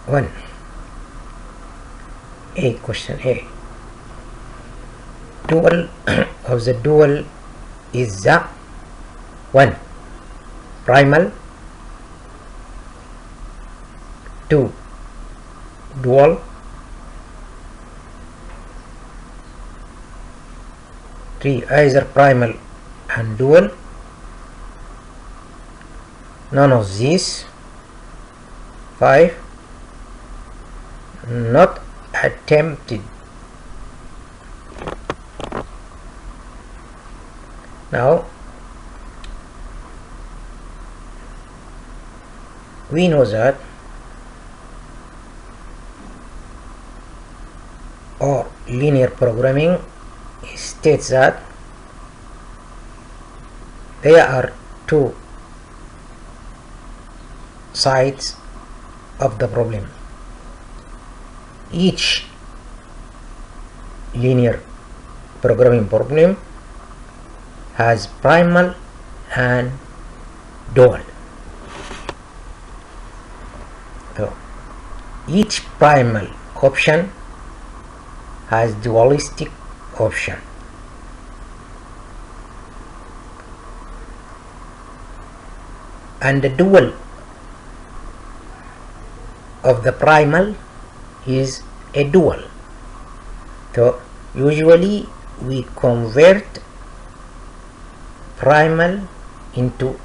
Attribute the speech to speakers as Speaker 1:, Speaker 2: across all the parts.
Speaker 1: 1. Question A. Dual of the dual is the 1. Primal, 2. Dual, 3. Either primal and dual, none of these, 5. Not attempted. Now we know that or linear programming states that there are two sides of the problem. Each linear programming problem has primal and dual. So each primal option has dualistic option. And the dual of the primal is a dual. So usually we convert primal into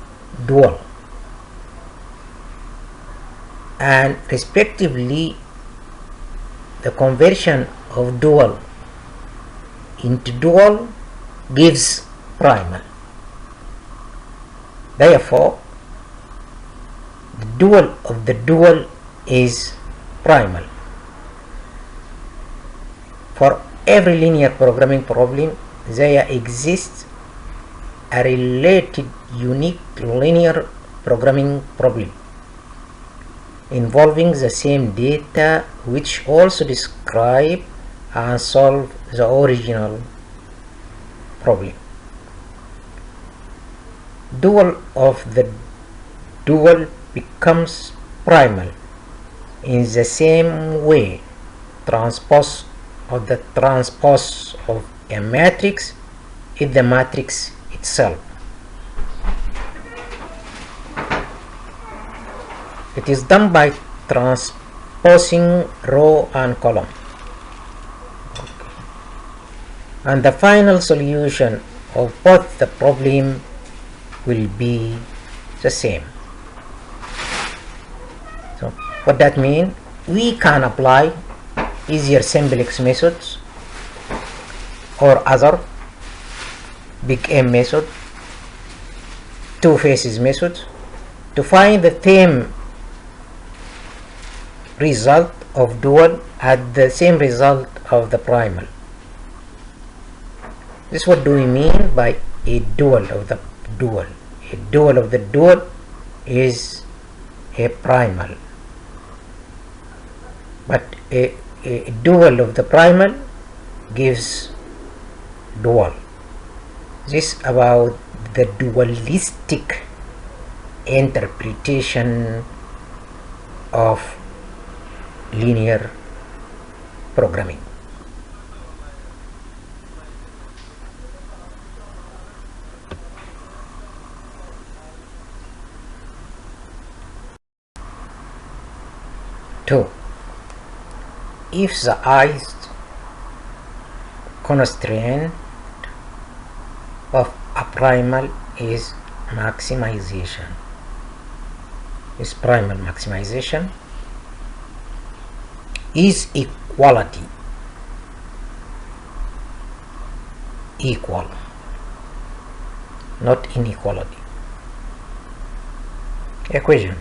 Speaker 1: dual, and respectively the conversion of dual into dual gives primal. Therefore the dual of the dual is primal. For every linear programming problem there exists a related unique linear programming problem involving the same data, which also describe and solve the original problem. Dual of the dual becomes primal in the same way transpose of the transpose of a matrix is the matrix itself. It is done by transposing row and column. And the final solution of both the problem will be the same. So what that means, we can apply easier simplex methods or other big M method, two phases method, to find the same result of dual at the same result of the primal. This is what do we mean by a dual of the dual. A dual of the dual is a primal, but a dual of the primal gives dual. This about the dualistic interpretation of linear programming. Two, if the ith constraint of a primal is maximization, is primal maximization, is equality equal, not inequality equation,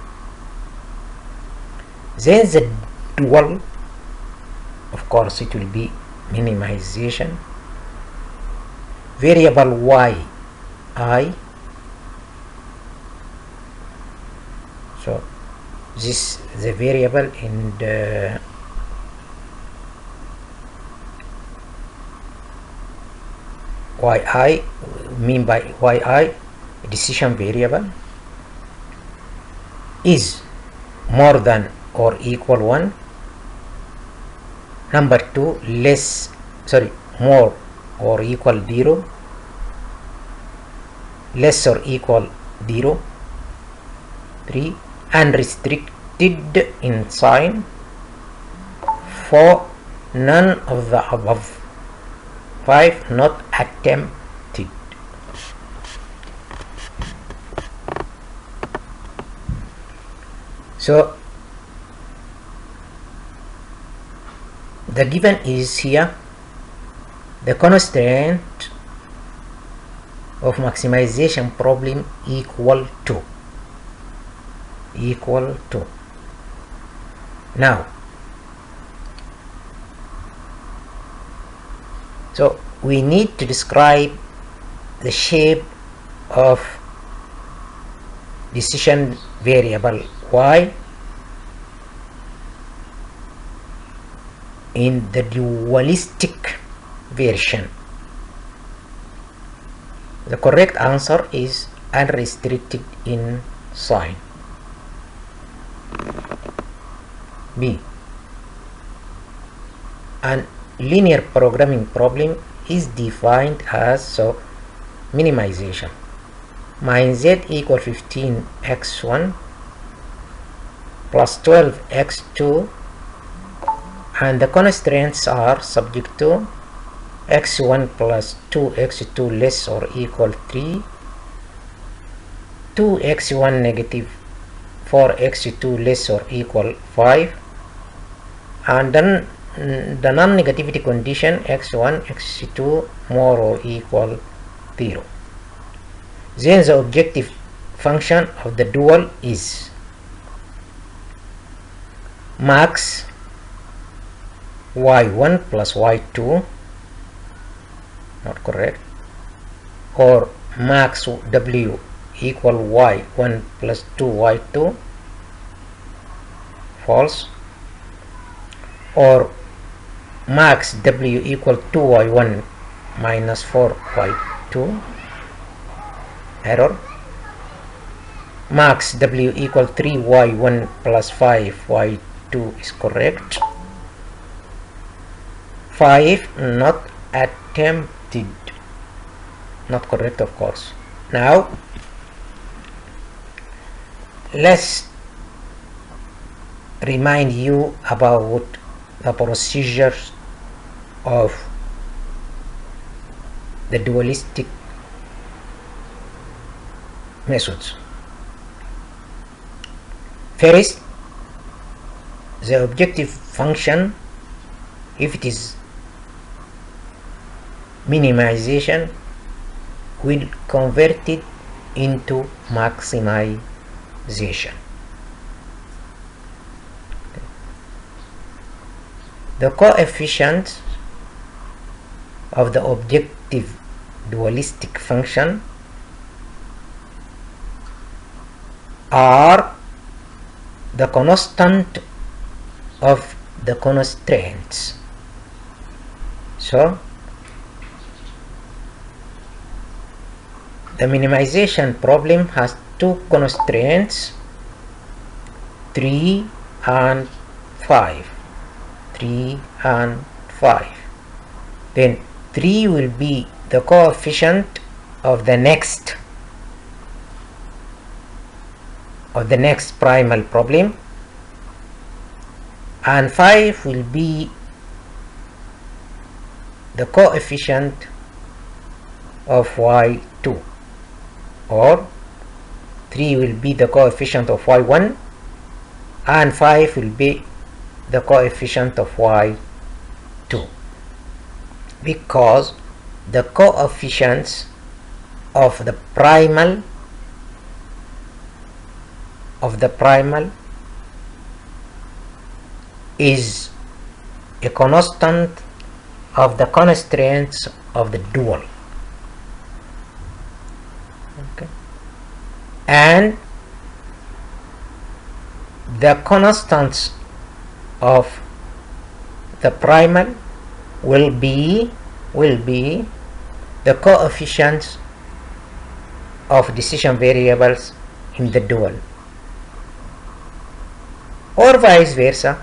Speaker 1: then the dual, of course it will be minimization, variable y I, so this the variable in the yi, mean by yi decision variable, is more than or equal 1. Number 2, more or equal 0, less or equal 0. 3, unrestricted in sign. 4, none of the above. 5, not attempted. So the given is here the constraint of maximization problem equal to. Now, so we need to describe the shape of decision variable y in the dualistic version. The correct answer is unrestricted in sign. B. An linear programming problem is defined as so minimization. Min z equal 15x1 plus 12x2, and the constraints are subject to x1 plus 2x2 less or equal 3, 2x1 negative 4x2 less or equal 5, and then the non-negativity condition x1 x2 more or equal 0. Then the objective function of the dual is max y1 plus y2, not correct, or max w equal y1 plus 2y2, false, or max w equal 2y1 minus 4y2, error, max w equal 3y1 plus 5y2 is correct. 5, not attempted, not correct, of course. Now let's remind you about the procedures of the dualistic methods. First, the objective function, if it is minimization, will convert it into maximization. The coefficients of the objective dualistic function are the constant of the constraints. So the minimization problem has two constraints, 3 and 5. 3 and 5. Then 3 will be the coefficient of the next primal problem, and 5 will be the coefficient of y2, or 3 will be the coefficient of y1 and 5 will be the coefficient of y2, because the coefficients of the primal is a constant of the constraints of the dual. Okay. And the constants of the primal will be the coefficients of decision variables in the dual. or vice versa,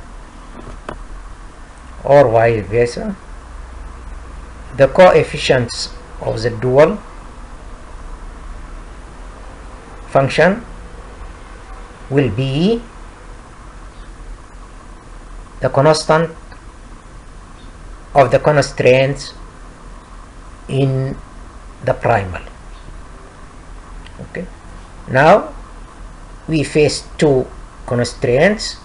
Speaker 1: the coefficients of the dual function will be the constant of the constraints in the primal. Okay, now we face two constraints,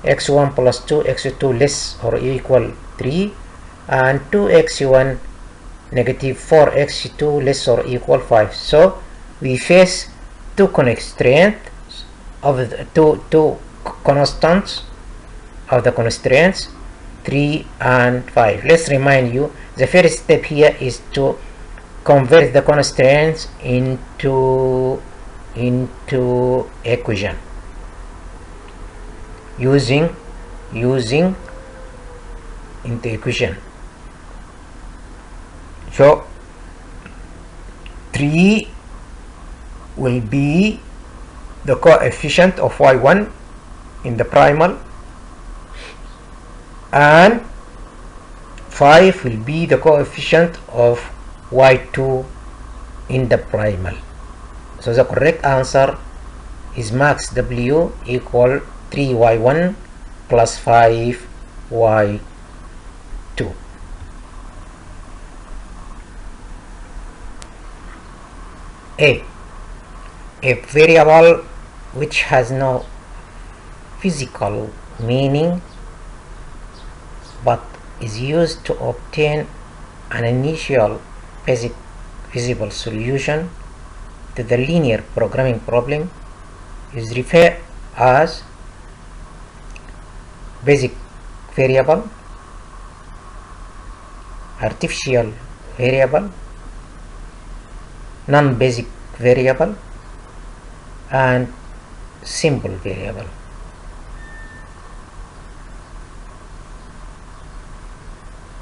Speaker 1: x1 plus 2, x2 less or equal 3, and 2x1 negative 4, x2 less or equal 5. So we face two constraints of the two constants of the constraints 3 and 5. Let's remind you, the first step here is to convert the constraints into equation using into equation. So 3 will be the coefficient of y1 in the primal, and 5 will be the coefficient of y2 in the primal. So the correct answer is max W equal 3y1 plus 5y2. A variable which has no physical meaning but is used to obtain an initial basic visible solution to the linear programming problem is referred as basic variable, artificial variable, non-basic variable, and symbol variable.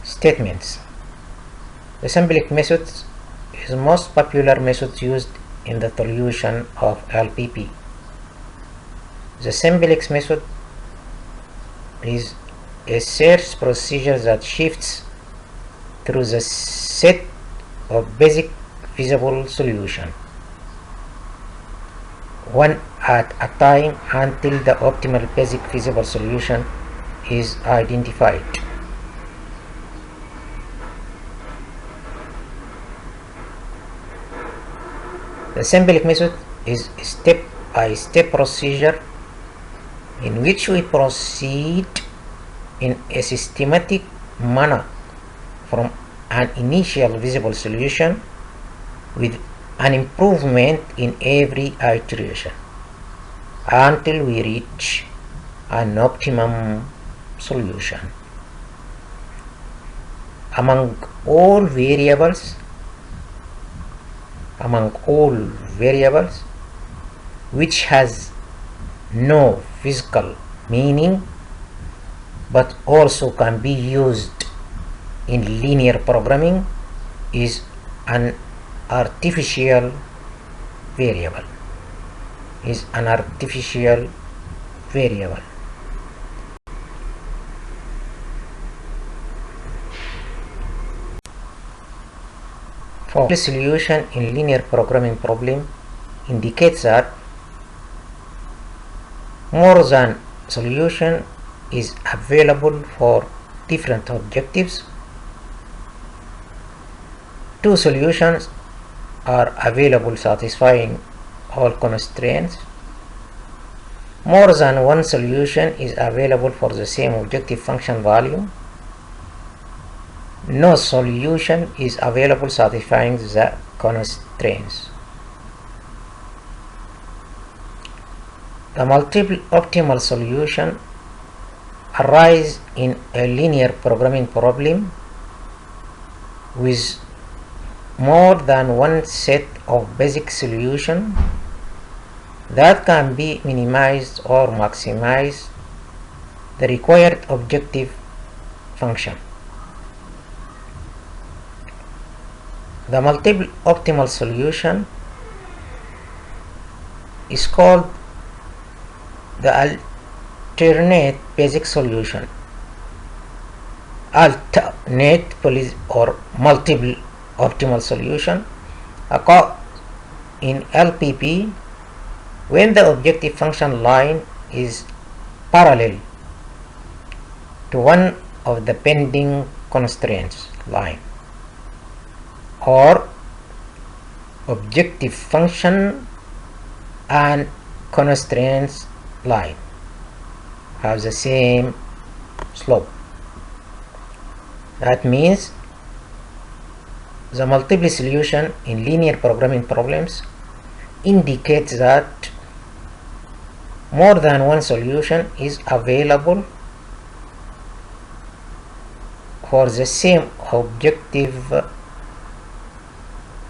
Speaker 1: Statements. The symbolic method is the most popular method used in the solution of LPP. The symbolic method is a search procedure that shifts through the set of basic visible solutions one at a time until the optimal basic visible solution is identified. The symbolic method is a step-by-step procedure in which we proceed in a systematic manner from an initial visible solution with an improvement in every iteration until we reach an optimum solution. Among all variables which has no physical meaning but also can be used in linear programming is an artificial variable. For the solution in linear programming problem indicates that more than solution is available for different objectives. Two solutions are available satisfying all constraints. More than one solution is available for the same objective function value. No solution is available satisfying the constraints. The multiple optimal solution arise in a linear programming problem with more than one set of basic solutions that can be minimized or maximize the required objective function. The multiple optimal solution is called the alternate basic solution, alternate or multiple optimal solution occur in LPP when the objective function line is parallel to one of the pending constraints line, or objective function and constraints line have the same slope. That means the multiple solution in linear programming problems indicates that more than one solution is available for the same objective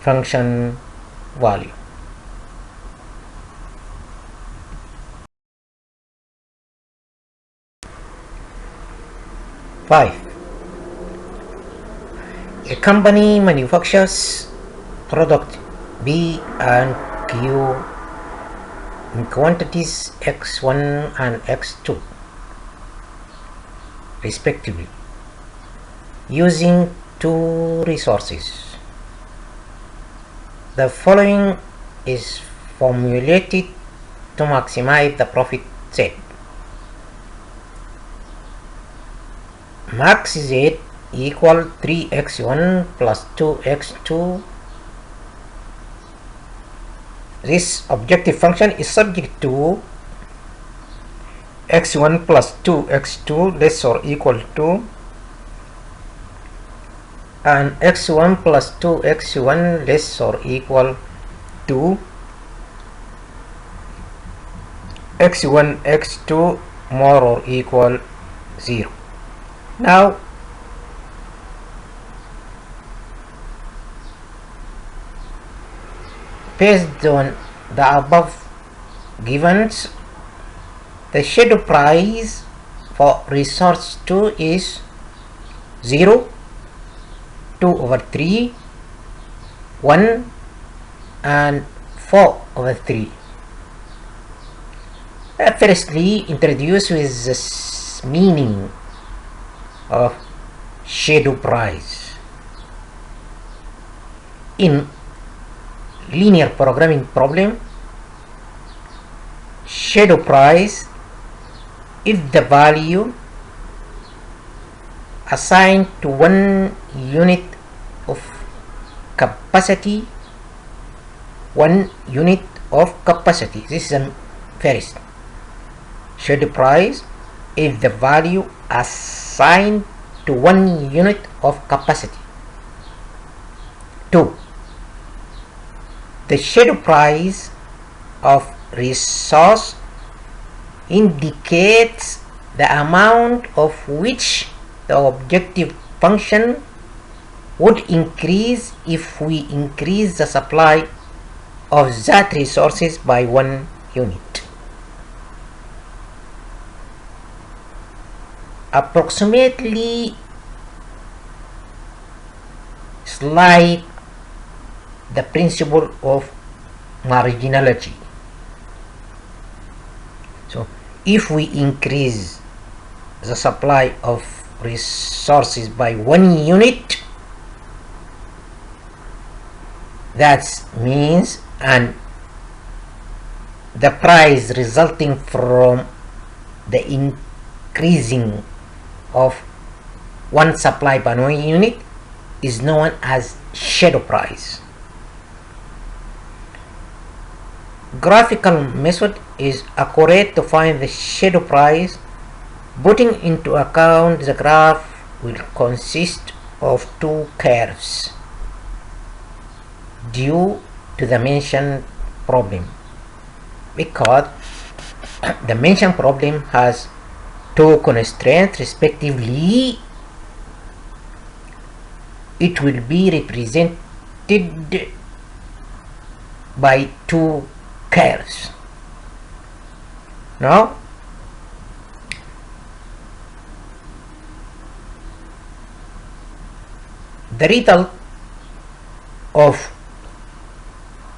Speaker 1: function value. Five. A company manufactures product B and Q in quantities X1 and X2 respectively, using two resources. The following is formulated to maximize the profit set. Max Z equal 3x1 plus 2x2. This objective function is subject to x1 plus 2x2 less or equal to, and x1 plus 2x1 less or equal to x1 x2 more or equal 0. Now based on the above givens, the shadow price for resource 2 is 0, 2 over 3, 1 and 4 over 3. Firstly, introduce with the meaning of shadow price. In linear programming problem, shadow price is the value assigned to one unit of capacity, This is the first. Shadow price is the value assigned to one unit of capacity. 2. The shadow price of resource indicates the amount of which the objective function would increase if we increase the supply of that resources by 1 unit. Approximately like the principle of marginality. So if we increase the supply of resources by 1 unit, that means and the price resulting from the increasing of one supply by 1 unit is known as shadow price. Graphical method is accurate to find the shadow price. Putting into account the graph will consist of two curves due to the mentioned problem, because the mentioned problem has two constraints respectively. It will be represented by two curves. Now the result of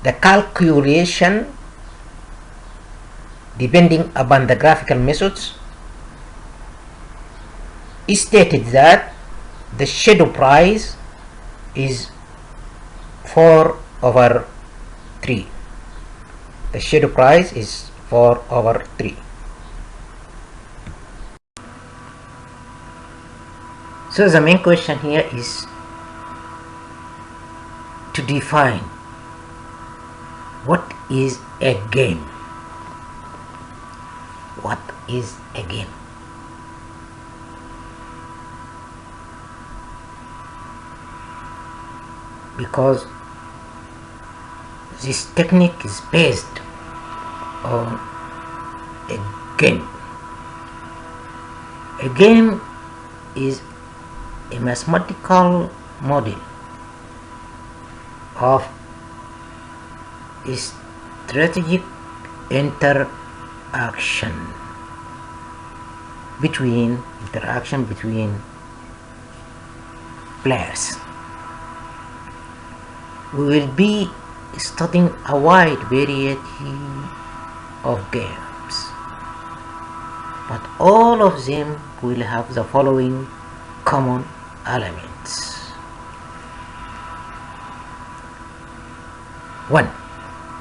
Speaker 1: the calculation, depending upon the graphical methods, It stated that the shadow price is 4 over 3. The shadow price is 4 over 3. So the main question here is to define what is a game. What is a game? Because this technique is based on a game. A game is a mathematical model of a strategic interaction between players. We will be studying a wide variety of games, but all of them will have the following common elements. 1.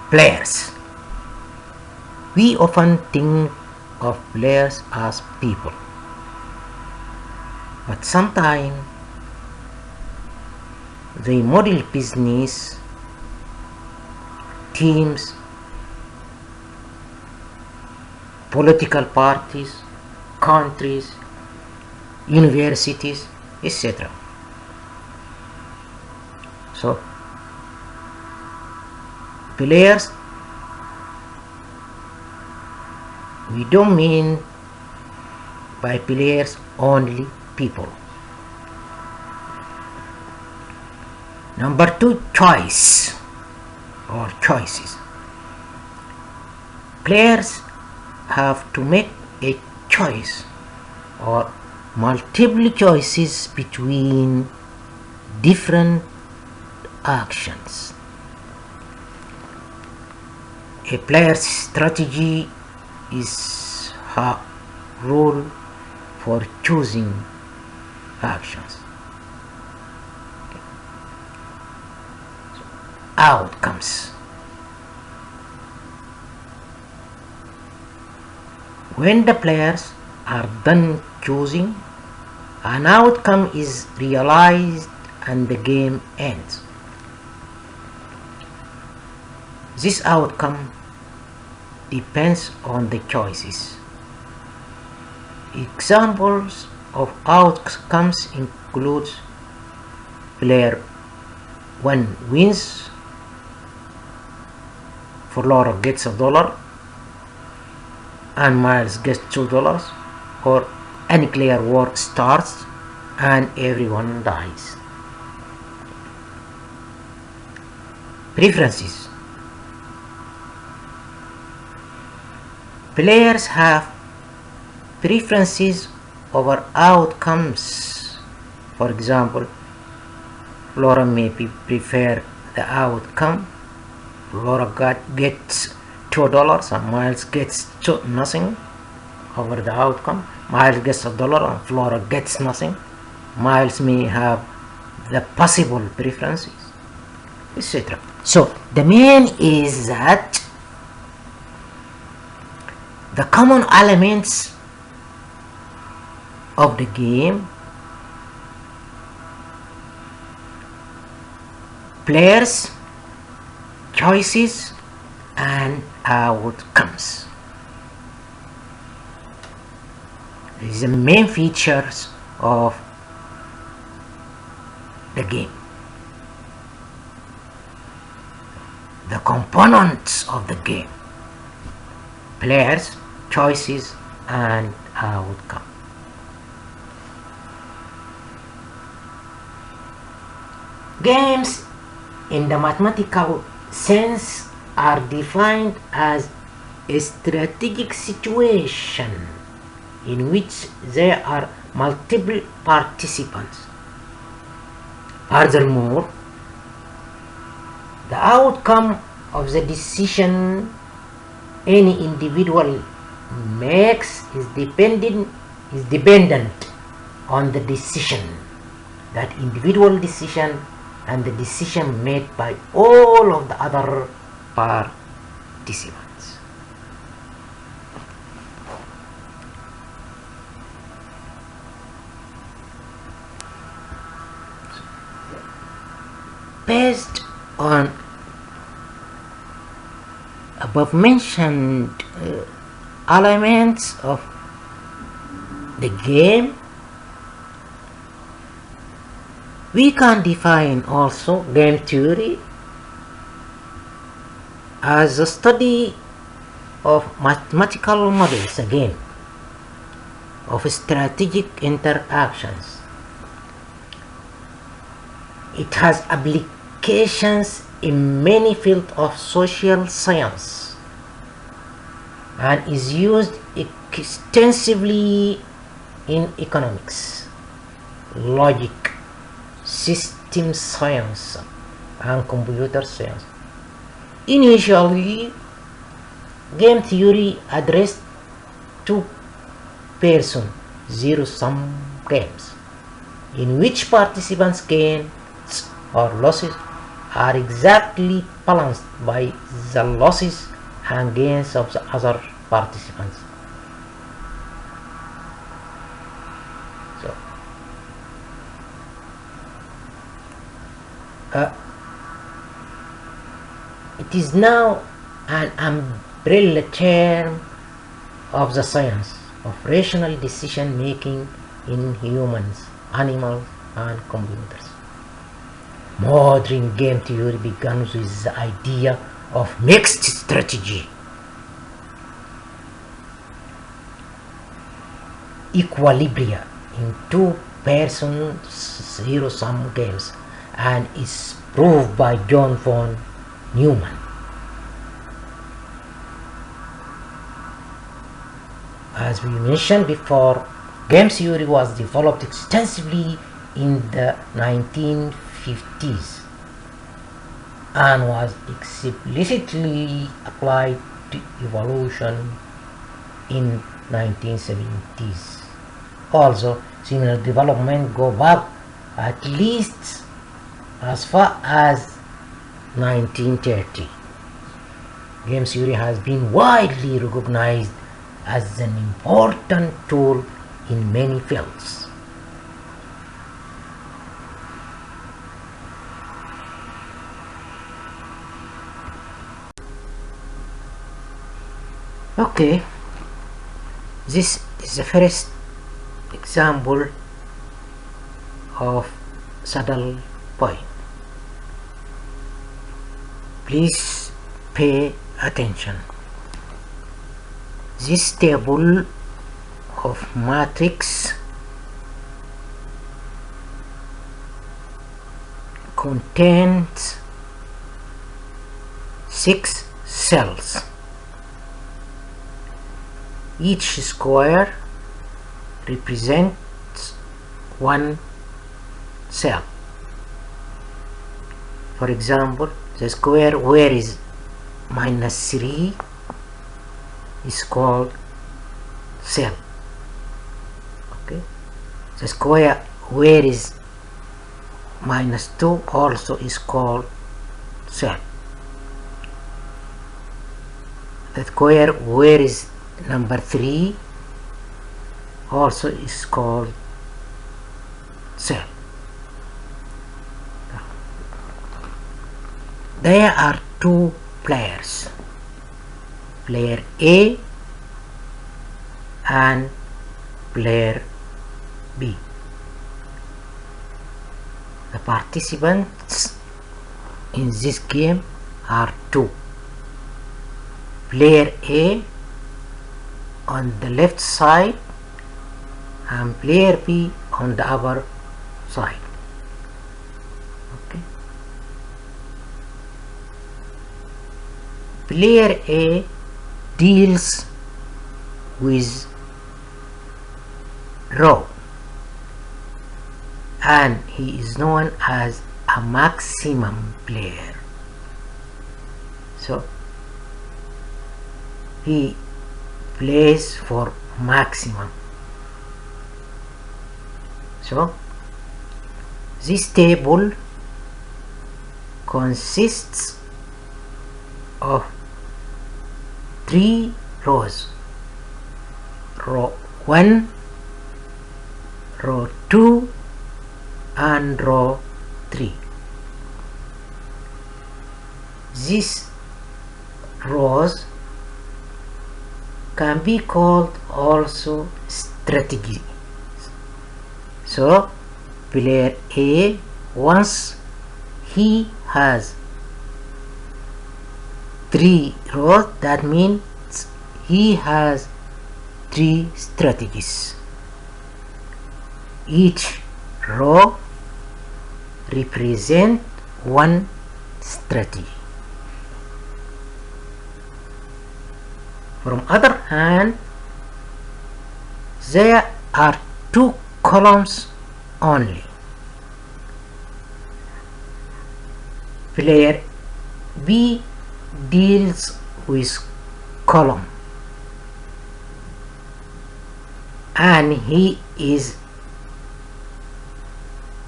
Speaker 1: Players. We often think of players as people, but sometimes they model business, teams, political parties, countries, universities, etc. So, players, we don't mean by players only people. Number 2, choice or choices. Players have to make a choice or multiple choices between different actions. A player's strategy is her rule for choosing actions. Outcomes. When the players are done choosing, an outcome is realized and the game ends. This outcome depends on the choices. Examples of outcomes include player 1 wins, Flora gets $1 and Miles gets $2, or a nuclear war starts and everyone dies. Preferences. Players have preferences over outcomes. For example, Flora may prefer the outcome. Flora gets $2 and Miles gets nothing over the outcome. Miles gets $1 and Flora gets nothing. Miles may have the possible preferences, etc. So the main is that the common elements of the game: players, choices, and outcomes. These are the main features of the game. The components of the game: players, choices, and outcome. Games in the mathematical sense are defined as a strategic situation in which there are multiple participants. Furthermore, the outcome of the decision any individual makes is dependent on the decision, that individual decision and the decision made by all of the other participants. Based on above mentioned elements of the game, we can define also game theory as a study of mathematical models, again, of strategic interactions. It has applications in many fields of social science and is used extensively in economics, logic, system science, and computer science. Initially, game theory addressed two-person zero-sum games in which participants' gains or losses are exactly balanced by the losses and gains of the other participants. So, it is now an umbrella term of the science of rational decision making in humans, animals, and computers. Modern game theory begins with the idea of mixed strategy, equilibria in two-person zero-sum games, and is proved by John von Neumann. As we mentioned before, game theory was developed extensively in the 1950s and was explicitly applied to evolution in 1970s. Also, similar development go back at least as far as 1930. Game theory has been widely recognized as an important tool in many fields. Okay, this is the first example of saddle point. Please pay attention. This table of matrix contains 6 cells. Each square represents 1 cell. For example, the square where is -3 is called cell. Okay, the square where is -2 also is called cell. The square where is number 3 also is called cell. There are 2 players, player A and player B. The participants in this game are 2. Player A on the left side and player B on the other side. Okay. Player A deals with row and he is known as a maximum player. So he plays for maximum. So this table consists of 3 rows: row 1, row 2 and row 3. These rows can be called also strategy. So player A, once he has 3 rows, that means he has 3 strategies. Each row represent one strategy. From other hand, there are 2 columns only. Player B deals with column and he is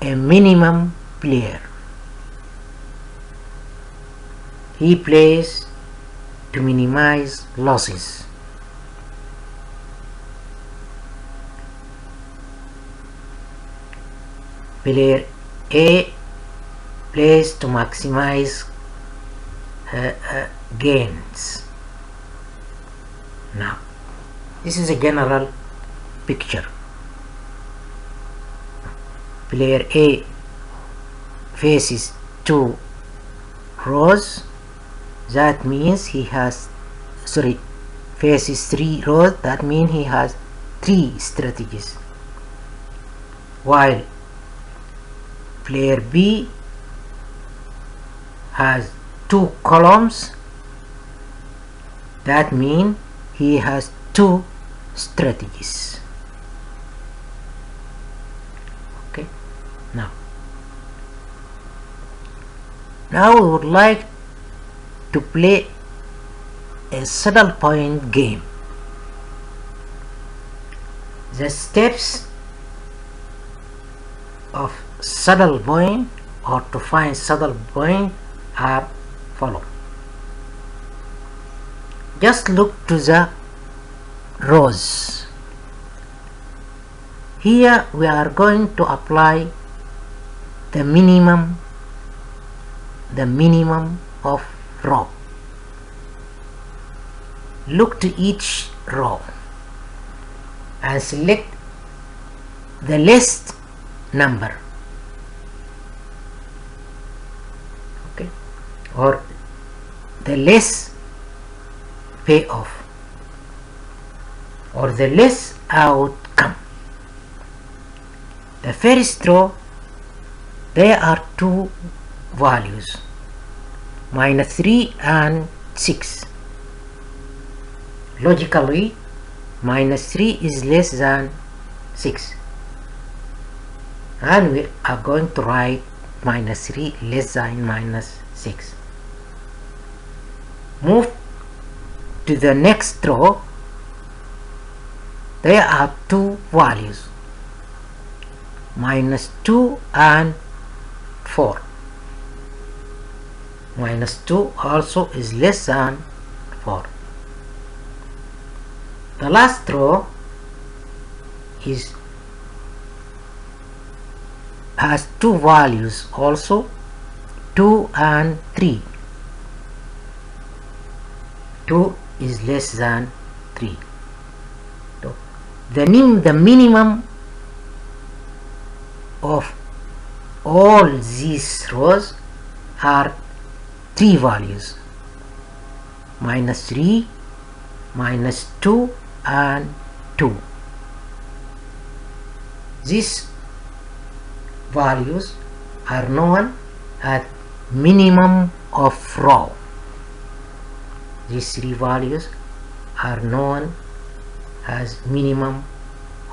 Speaker 1: a minimum player. He plays to minimize losses. Player A plays to maximize gains. Now, this is a general picture. Player A faces 2 rows, that means he has faces 3 rows, that means he has 3 strategies, while player B has 2 columns, that means he has 2 strategies. Okay, now we would like to play a saddle point game. The steps of saddle point, or to find saddle point, are follow. Just look to the rows. Here we are going to apply the minimum of row. Look to each row and select the least number, okay, or the less payoff, or the less outcome. The first row, there are 2 values, -3 and 6. Logically, -3 is less than 6, and we are going to write -3 less than -6. Move to the next row. There are 2 values, -2 and 4. -2 also is less than 4. The last row has 2 values also, 2 and 3. 2 is less than 3. So the minimum of all these rows are 3 values, -3, -2 and 2. These values are known as minimum of row. These 3 values are known as minimum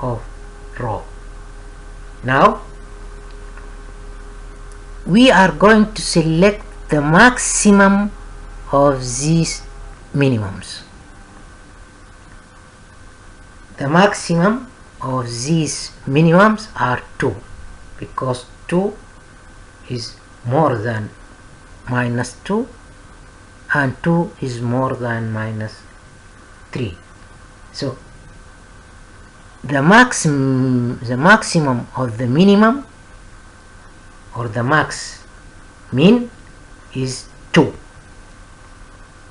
Speaker 1: of row. Now we are going to select the maximum of these minimums. The maximum of these minimums are 2, because 2 is more than minus 2 and 2 is more than minus 3. So the maximum of the minimum, or the max min, is 2.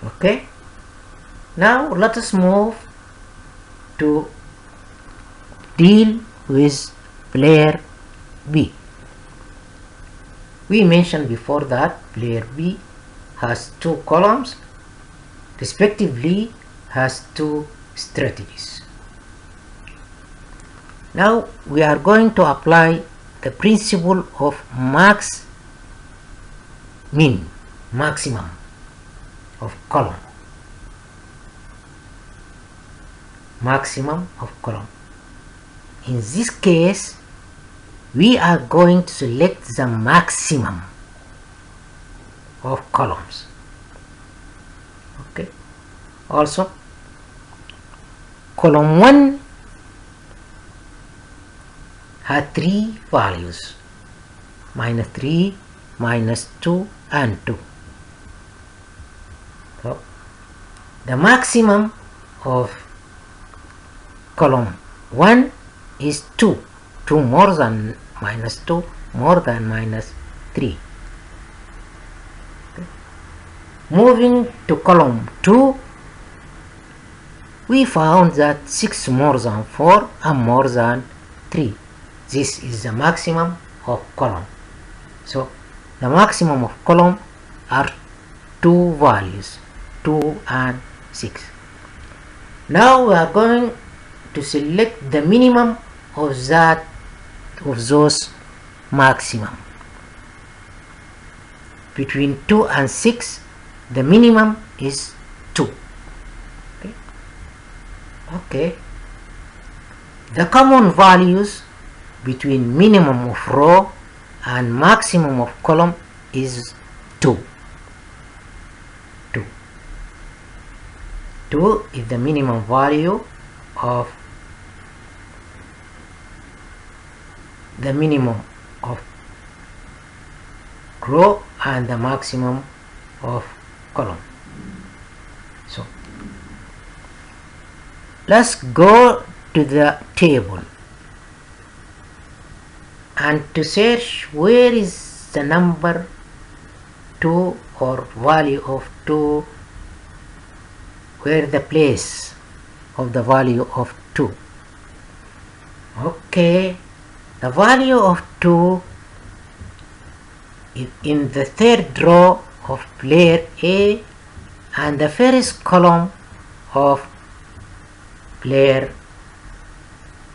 Speaker 1: Okay, now let us move to deal with player B. We mentioned before that player B has 2 columns, respectively has 2 strategies. Now we are going to apply the principle of maximum of column. Maximum of column. In this case, we are going to select the maximum of columns. Okay. Also, column 1 had 3 values: minus 3, minus 2 and 2. So the maximum of column 1 is 2. 2 more than minus 2 more than minus 3. Okay. Moving to column 2, we found that 6 more than 4 and more than 3. This is the maximum of column. So the maximum of column are 2 values, 2 and 6. Now we are going to select the minimum of those maximum. Between 2 and 6, the minimum is 2. Okay. The common values between minimum of row and maximum of column is 2. 2 is the minimum value of the minimum of row and the maximum of column. So let's go to the table and to search where is the number 2 or value of 2, where the place of the value of 2. Okay, the value of 2 is in the third row of player A and the first column of player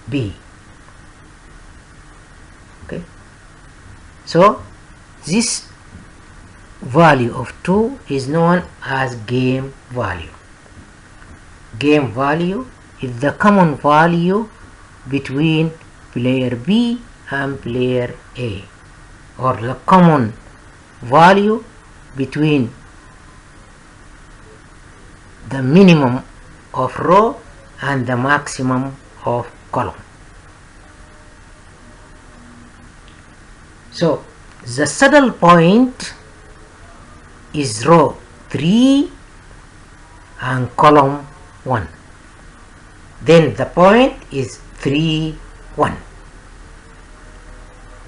Speaker 1: B. Okay, so this value of 2 is known as game value. Game value is the common value between player B and player A, or the common value between the minimum of row and the maximum of column. So the saddle point is row 3 and column 1. Then the point is 3, 1.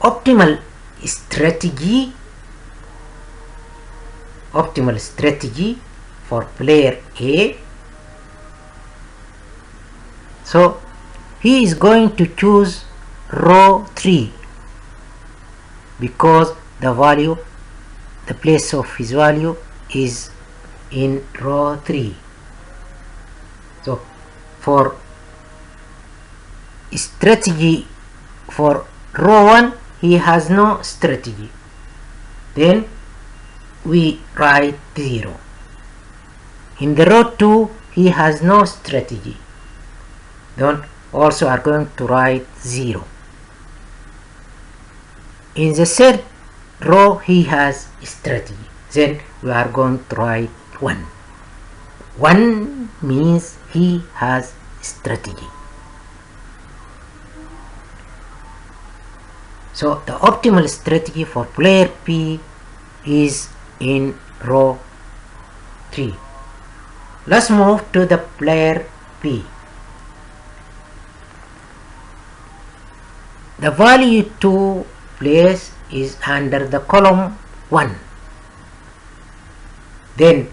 Speaker 1: Optimal strategy for player A. So he is going to choose row 3 because the place of his value is in row 3. So for strategy for row 1, he has no strategy. Then we write 0. In the row 2, he has no strategy. Then also are going to write 0. In the third row, he has strategy. Then we are going to write 1. 1 means he has strategy. So the optimal strategy for player B is in row 3. Let's move to the player B. The value to place is under the column 1. Then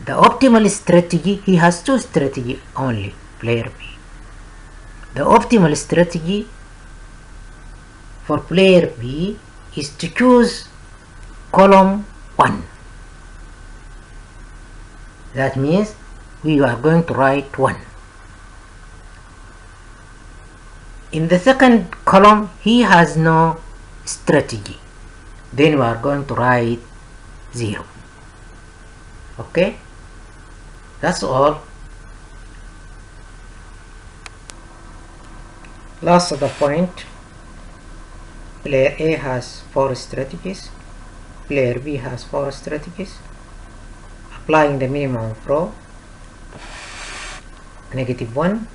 Speaker 1: the optimal strategy, he has two strategy only, player B. The optimal strategy for player B is to choose column 1. That means we are going to write 1. In the second column, he has no strategy. Then we are going to write 0. Okay? That's all. Last of the point. Player A has 4 strategies. Player B has 4 strategies. Applying the minimum of row. -1,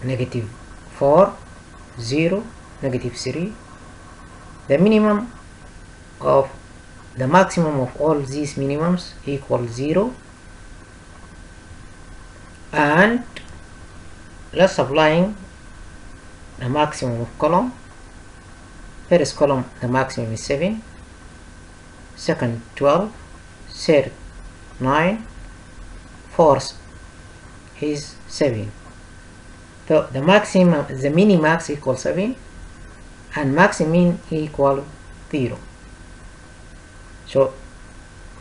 Speaker 1: -4, 0, -3. The minimum of the maximum of all these minimums equals 0. And let's applying the maximum of column. First column, the maximum is 7. Second, 12. Third, 9. Fourth is 7. So the maximum, the minimax equals 7, and maximum equal 0. So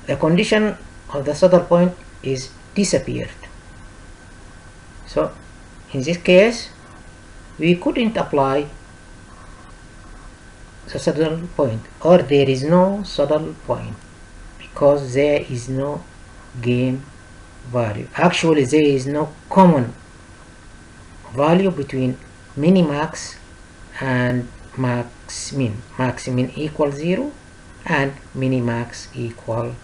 Speaker 1: the condition of the saddle point is disappeared. So in this case, we couldn't apply the saddle point, or there is no saddle point, because there is no game value. Actually, there is no common value between minimax and max-min. Max-min equals 0 and minimax equal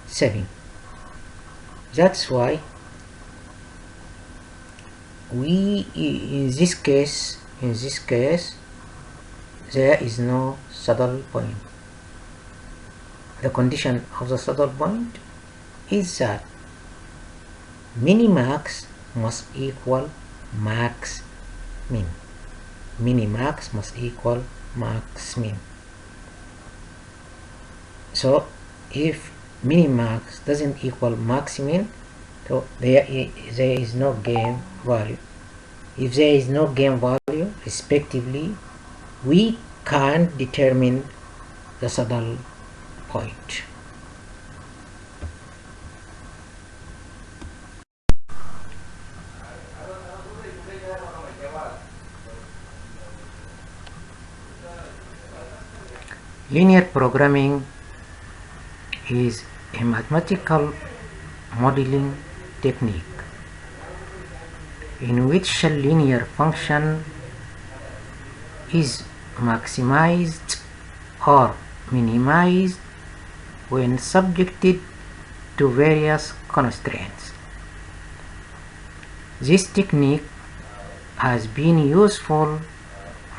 Speaker 1: 7. That's why we, in this case, there is no saddle point. The condition of the saddle point is that minimax must equal max-min. Minimax must equal max-min. So if minimax doesn't equal max-min, so there is no game value. If there is no game value, respectively, we can determine the saddle point. Linear programming is a mathematical modeling technique in which a linear function is maximized or minimized when subjected to various constraints. This technique has been useful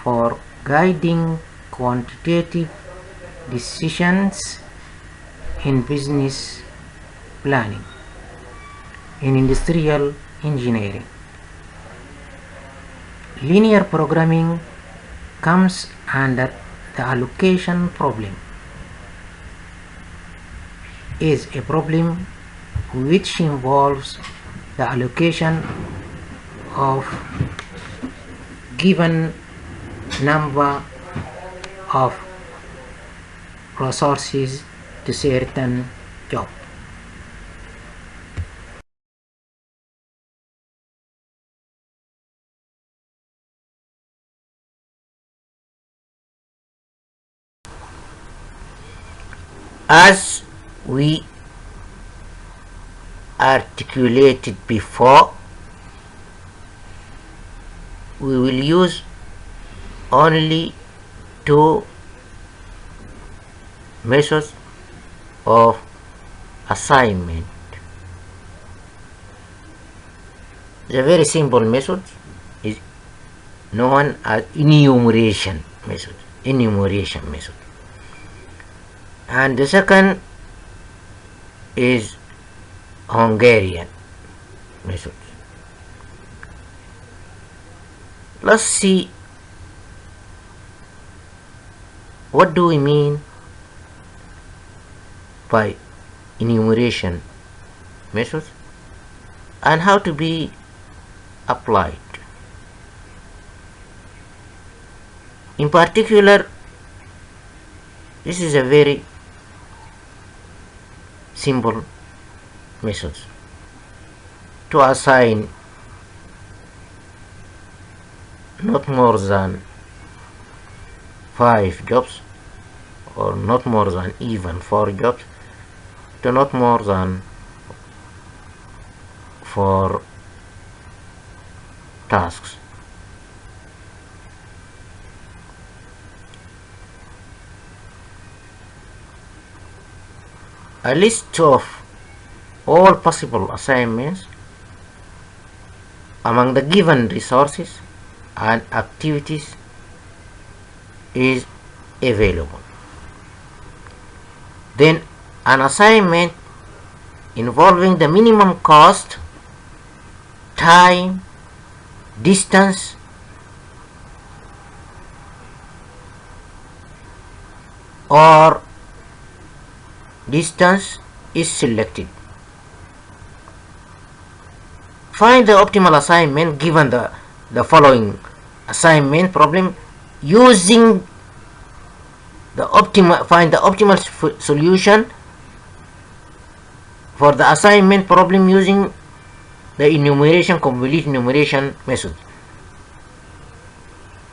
Speaker 1: for guiding quantitative decisions in business planning, in industrial engineering. Linear programming comes under the allocation problem. Is a problem which involves the allocation of given number of resources to certain job. As we articulated before, we will use only two methods of assignment. The very simple method is known as enumeration method. And the second is Hungarian method. Let's see what do we mean by enumeration methods and how to be applied. In particular, this is a very simple method to assign not more than 5 jobs, or not more than even 4 jobs, to not more than 4 tasks. A list of all possible assignments among the given resources and activities is available. Then an assignment involving the minimum cost, time, distance, or distance is selected. Find the optimal assignment given the following assignment problem using find the optimal solution for the assignment problem using the complete enumeration method.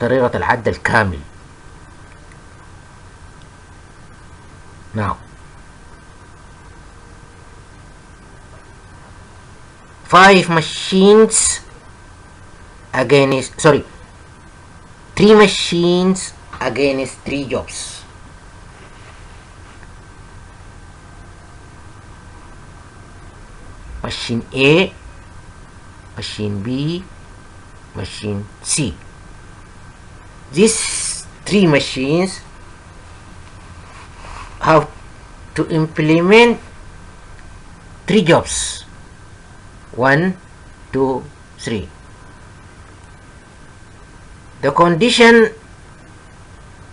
Speaker 1: طريقة العد الكامل. Now, 3 machines against 3 jobs. Machine A, machine B, machine C. These 3 machines have to implement 3 jobs. 1, 2, 3. The condition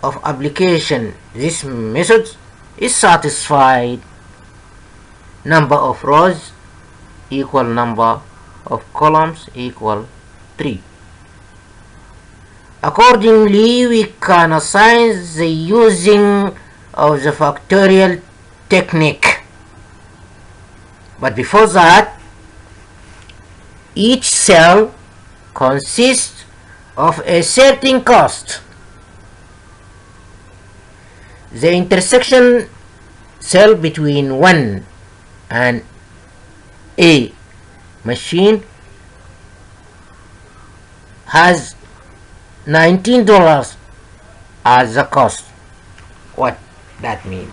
Speaker 1: of application this method is satisfied. Number of rows equal number of columns equal 3. Accordingly, we can assign the using of the factorial technique. But before that, each cell consists of a certain cost. The intersection cell between 1 and A machine has $19 as the cost. What that means?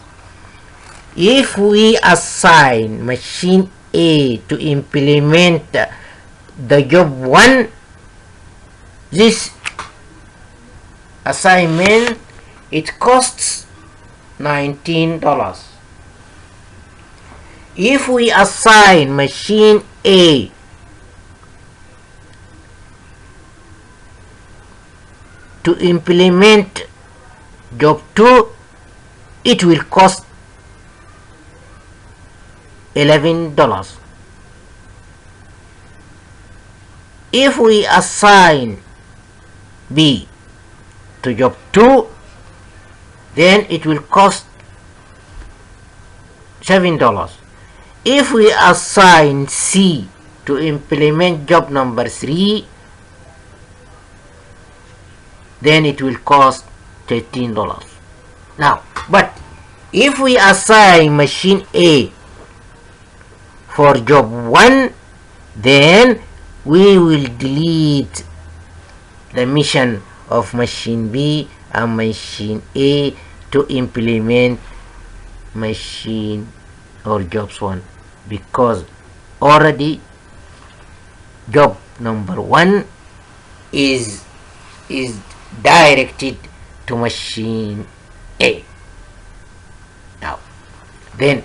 Speaker 1: If we assign machine A to implement the job 1, this assignment it costs $19. If we assign machine A to implement job 2, it will cost $11. If we assign B to job 2, then it will cost $7. If we assign C to implement job number 3, then it will cost $13. Now, but if we assign machine A for job 1, then we will delete the mission of machine B and machine A to implement machine or jobs 1, because already job number 1 is is directed to machine A. Now, then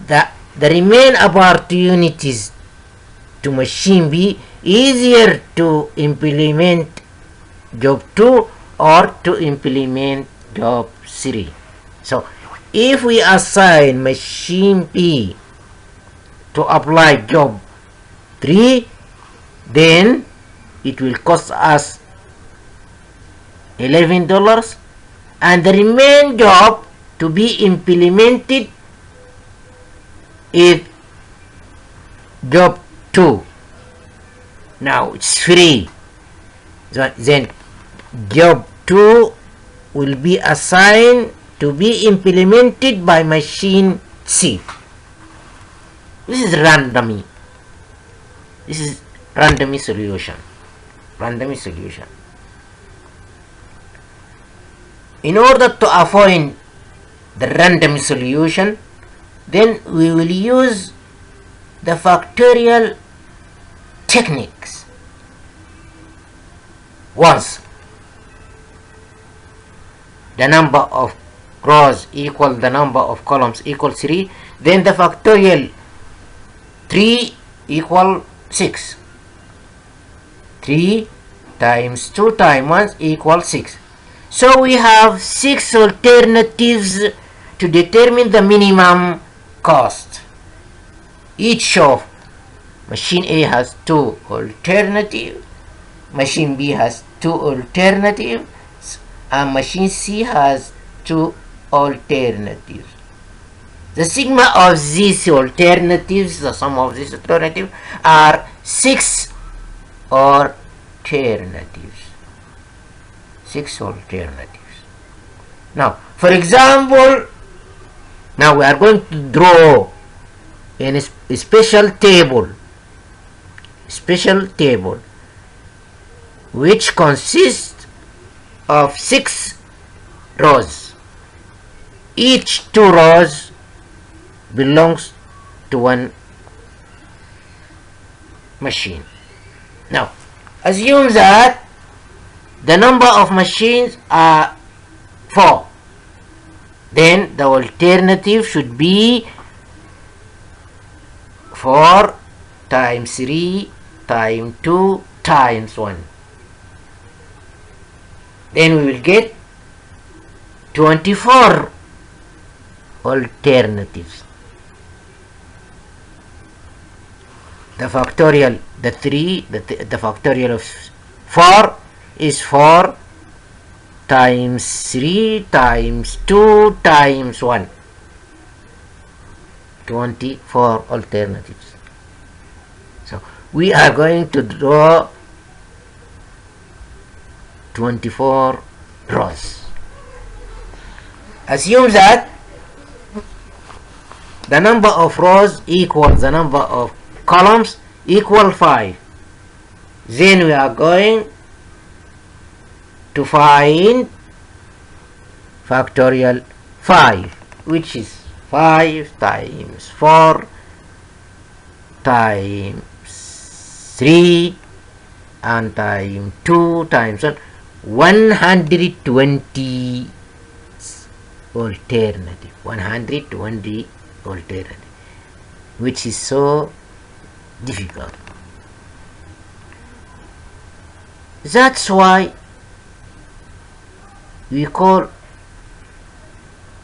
Speaker 1: the remain opportunities to machine B easier to implement job 2 or to implement job 3. So if we assign machine B to apply job 3, then it will cost us $11, and the remaining job to be implemented is job 2. Now it's free. Then job 2 will be assigned to be implemented by machine C. This is randomly. This is randomly solution. Randomly solution. In order to avoid the random solution, then we will use the factorial techniques. Once the number of rows equal the number of columns equal 3, then the factorial 3 equal 6. 3 times 2 times 1 equals 6. So we have 6 alternatives to determine the minimum cost. Each of machine A has 2 alternatives, machine B has 2 alternatives, and machine C has 2 alternatives. The sigma of these alternatives, the sum of these alternatives, are 6 alternatives. 6 alternatives. Now, for example, now we are going to draw in a special table which consists of 6 rows. Each 2 rows belongs to one machine. Now, assume that the number of machines are 4. Then the alternative should be 4 times 3 times 2 times 1. Then we will get 24 alternatives. The factorial, the factorial of 4 is 4 times 3 times 2 times 1. 24 alternatives. So we are going to draw 24 rows. Assume that the number of rows equals the number of columns equal 5. Then we are going to find factorial 5, which is 5 times 4 times 3 and times 2 times 1, 120 alternative. 120 alternative, which is so difficult. That's why we call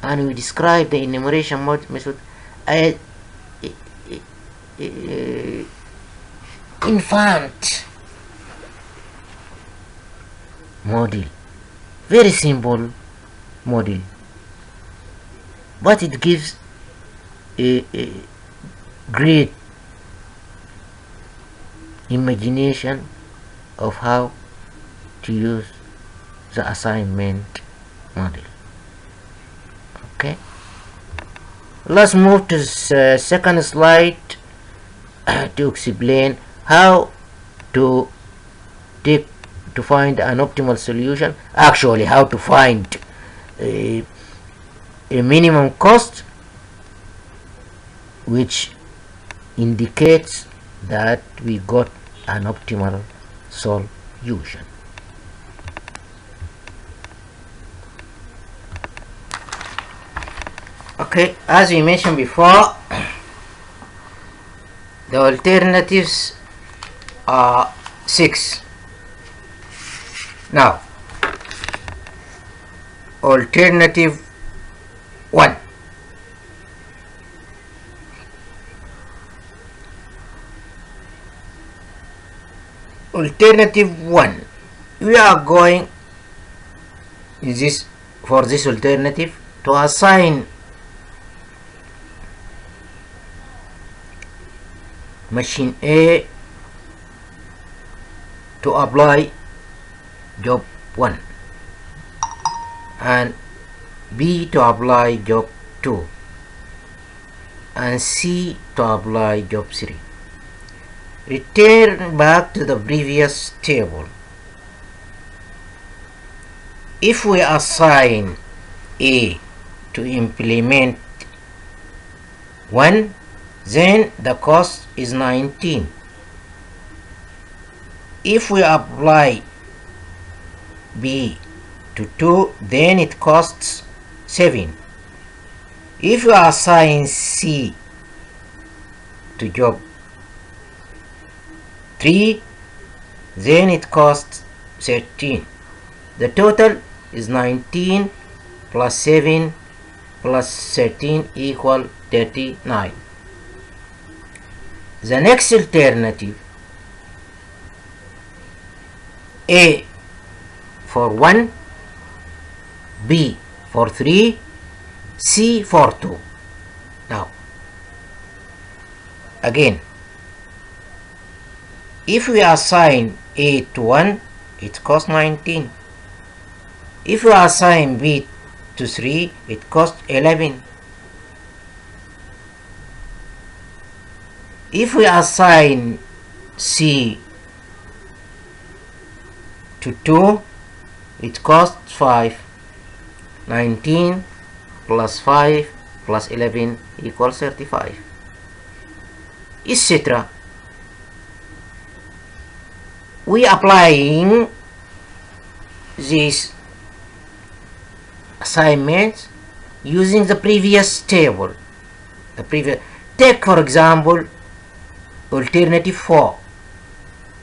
Speaker 1: and we describe the enumeration method as infant model. Very simple model, but it gives a great imagination of how to use the assignment model. Okay, let's move to the second slide to explain how to find an optimal solution. Actually, how to find a minimum cost, which indicates that we got an optimal solution. Okay, as we mentioned before, the alternatives are 6. Now, alternative 1. Alternative 1. We are going for this alternative to assign machine A to apply job 1 and B to apply job 2 and C to apply job 3. Return back to the previous table. If we assign A to implement 1, then the cost is 19. If we apply B to 2, then it costs 7. If we assign C to job 3, then it costs 13. The total is 19 plus 7 plus 13 equal 39. The next alternative, A for 1, B for 3, C for 2. Now, again, if we assign A to 1, it costs 19. If we assign B to 3, it costs 11. If we assign C to 2, it costs 5. 19 plus 5 plus 11 equals 35, etc. We applying these assignments using the previous table. Take for example alternative 4.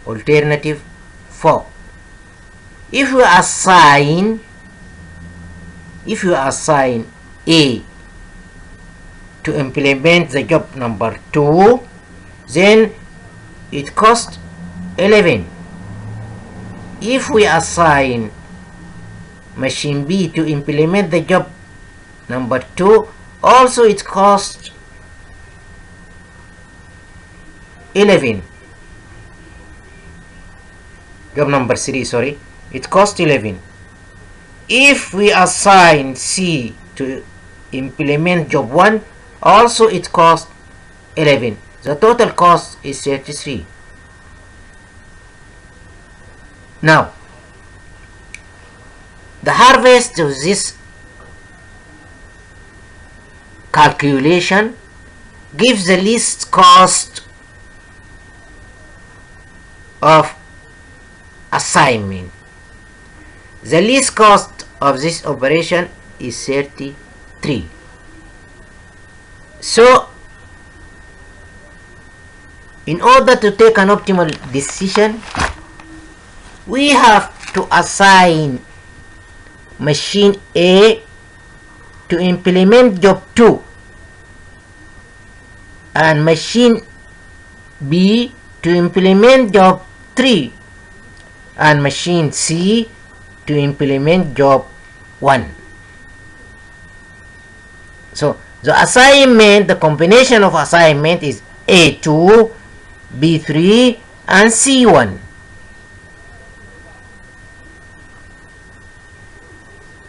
Speaker 1: Alternative 4. If you assign A to implement the job number 2, then it costs 11. If we assign machine B to implement the job number 2, also it costs 11. Job number 3, sorry, it costs 11. If we assign C to implement job 1, also it costs 11. The total cost is 33. Now, the harvest of this calculation gives the least cost of assignment. The least cost of this operation is 33. So, in order to take an optimal decision, we have to assign machine A to implement job 2 and machine B to implement job 3 and machine C to implement job 1. So the assignment, the combination of assignment is A2, B3 and C1.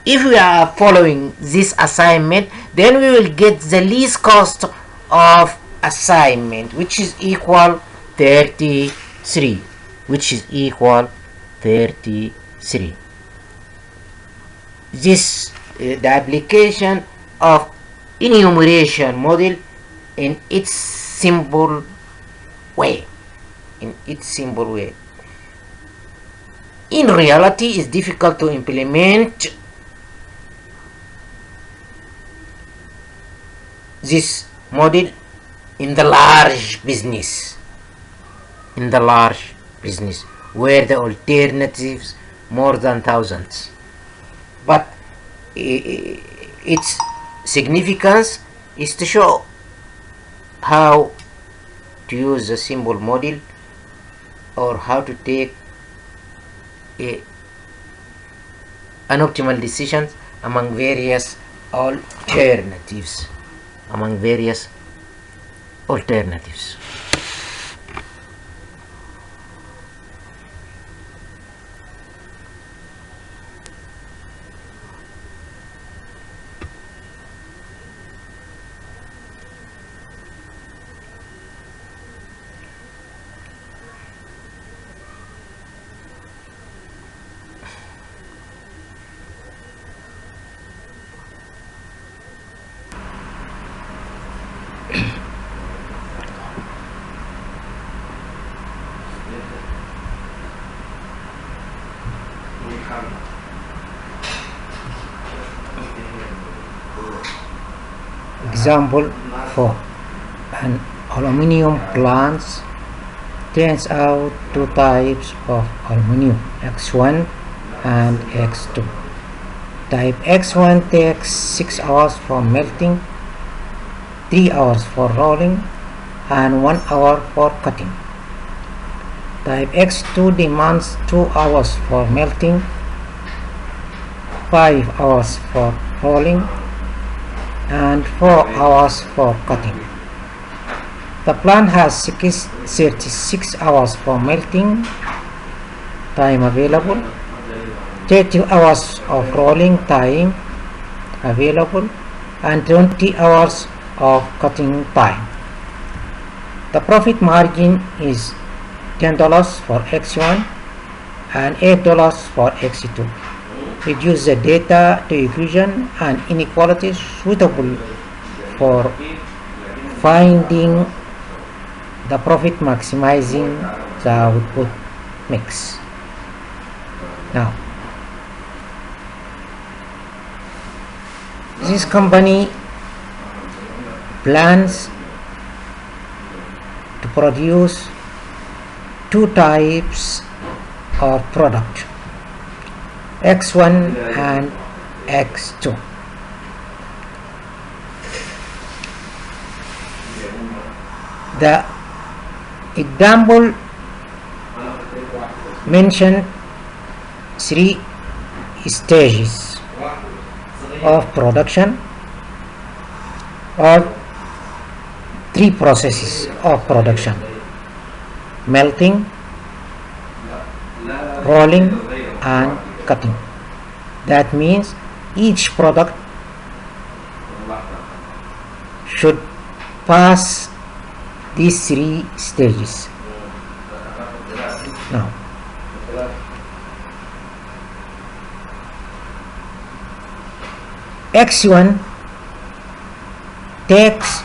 Speaker 1: If we are following this assignment, then we will get the least cost of assignment, which is equal 33. This the application of enumeration model in its simple way. In reality, it's difficult to implement this model in the large business, where the alternatives more than thousands. But its significance is to show how to use the simple model, or how to take an optimal decision among various alternatives. Example 4. An aluminium plant turns out two types of aluminium, X1 and X2. Type X1 takes 6 hours for melting, 3 hours for rolling, and 1 hour for cutting. Type X2 demands 2 hours for melting, 5 hours for rolling, and 4 hours for cutting. The plant has 36 hours for melting time available, 30 hours of rolling time available, and 20 hours of cutting time. The profit margin is $10 for X1 and $8 for X2. Reduce the data to equation and inequalities suitable for finding the profit, maximizing the output mix. Now, this company plans to produce two types of product, X1 and X2. The example mentioned 3 stages of production, or 3 processes of production: melting, rolling, and cutting. That means each product should pass these 3 stages. Now, X1 takes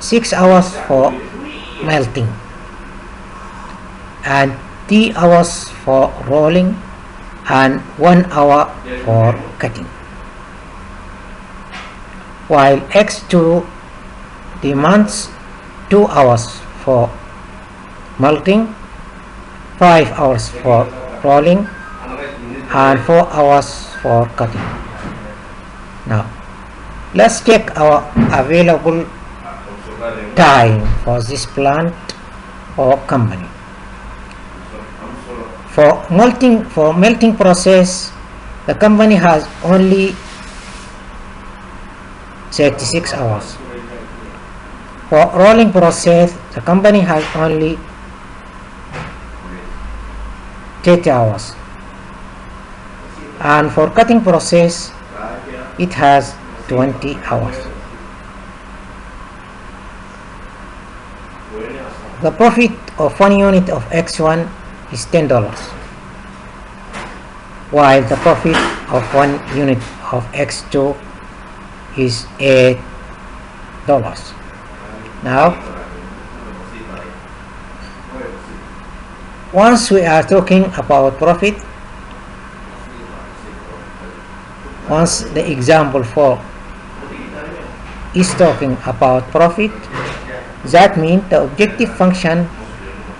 Speaker 1: 6 hours for melting and 3 hours for rolling and 1 hour for cutting, while X2 demands 2 hours for melting, 5 hours for rolling, and 4 hours for cutting. Now, let's check our available time for this plant or company. For melting process, the company has only 36 hours. For rolling process, the company has only 30 hours. And for cutting process, it has 20 hours. The profit of 1 unit of X1 is $10, while the profit of 1 unit of X2 is $8. Now, once we are talking about profit, once the example 4 is talking about profit, that means the objective function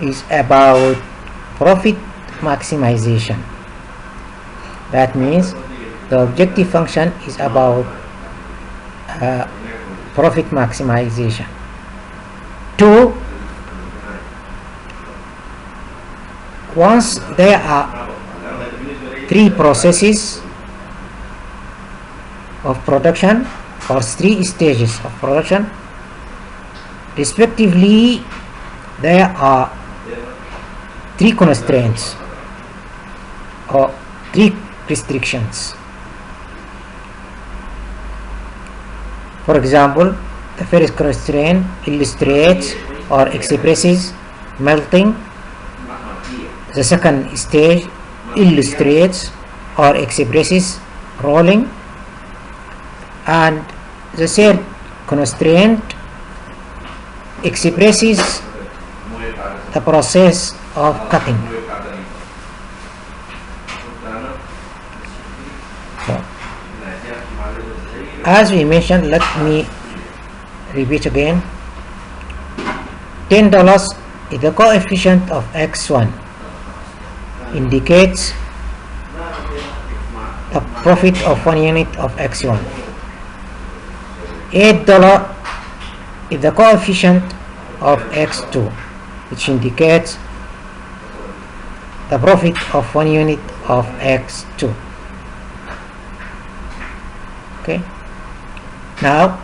Speaker 1: is about profit maximization. That means the objective function is about profit maximization. 2, once there are 3 processes of production or 3 stages of production, respectively there are 3 constraints or 3 restrictions. For example, the first constraint illustrates or expresses melting. The second stage illustrates or expresses rolling. And the third constraint expresses the process of cutting. So, as we mentioned, let me repeat again. $10 is the coefficient of x1, indicates the profit of 1 unit of x1. $8 is the coefficient of x2, which indicates the profit of 1 unit of x2. Okay. Now,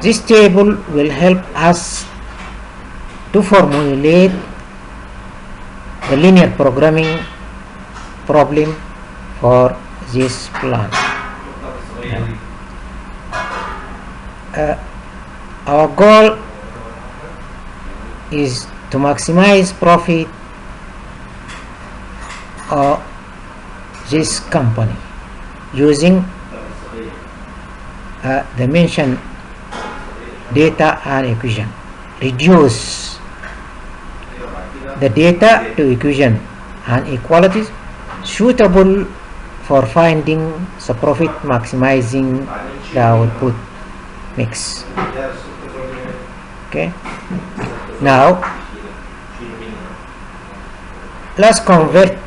Speaker 1: this table will help us to formulate the linear programming problem for this plan. Our goal is to maximize profit of this company using the mentioned data and equation. Reduce the data to equation and equalities suitable for finding the profit maximizing the output mix. Okay. Now let's convert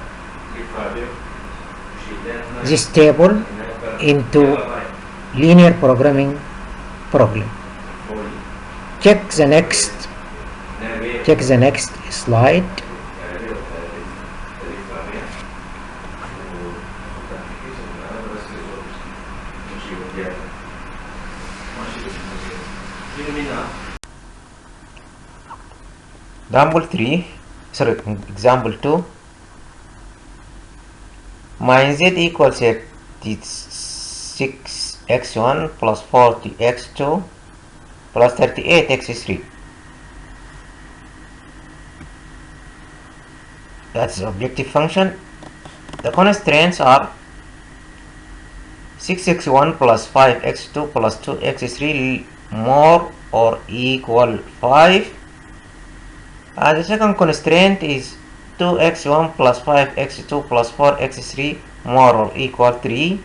Speaker 1: this table into linear programming problem. Check the next slide. Example 2. Minus z equals 36x1 plus 40x2 plus 38x3. That's the objective function. The constraints are 6x1 plus 5x2 plus 2x3 more or equal 5. And the second constraint is 2x1 plus 5x2 plus 4x3 more or equal 3.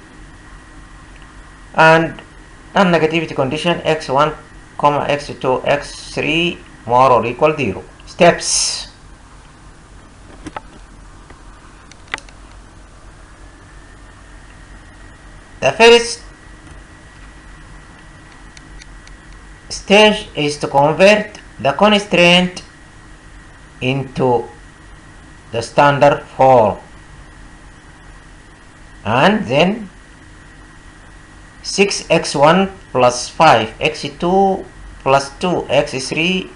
Speaker 1: And non-negativity condition x1, x2, x3 more or equal 0. Steps. The first stage is to convert the constraint into the standard form, and then 6x1 plus 5x2 plus 2x3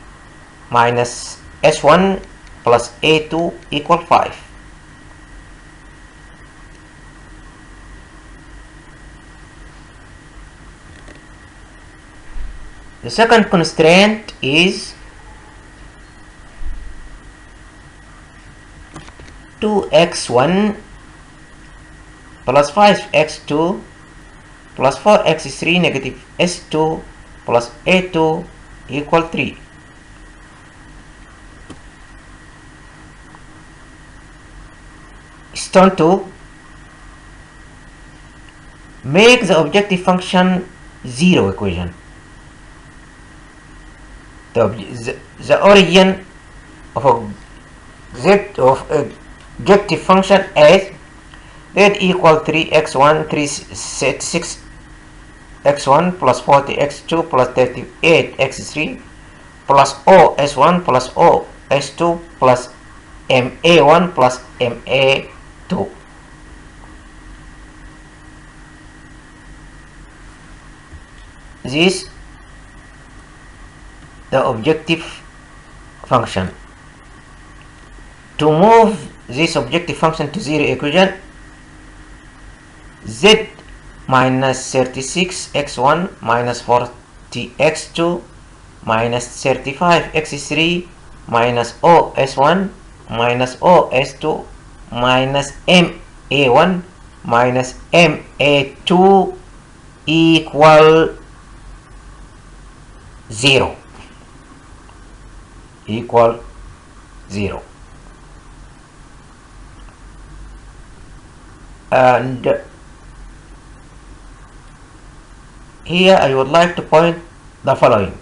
Speaker 1: minus s1 plus a2 equal 5. The second constraint is 2x1 plus 5x2 plus 4x3 negative s2 plus a2 equal 3. Step 2. Make the objective function zero equation. the origin of objective function is z equal 3x1 3 x1 plus 40 x2 plus 38 x3 plus o s1 plus o s2 plus ma1 plus ma2. This the objective function. To move this objective function to zero equation, z minus 36 x1 minus 40 x2 minus 35 x3 minus o s1 minus o s2 minus ma1 minus ma2 equal 0. And here I would like to point the following.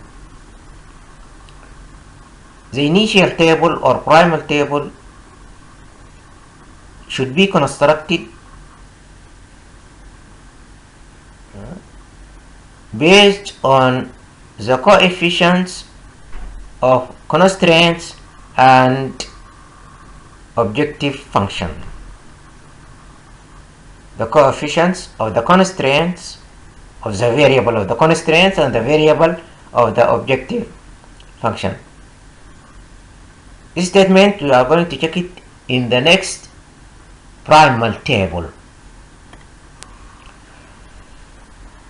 Speaker 1: The initial table or primal table should be constructed based on the coefficients of constraints and objective function. The coefficients of the constraints of the variable of the constraints and the variable of the objective function. This statement we are going to check it in the next primal table.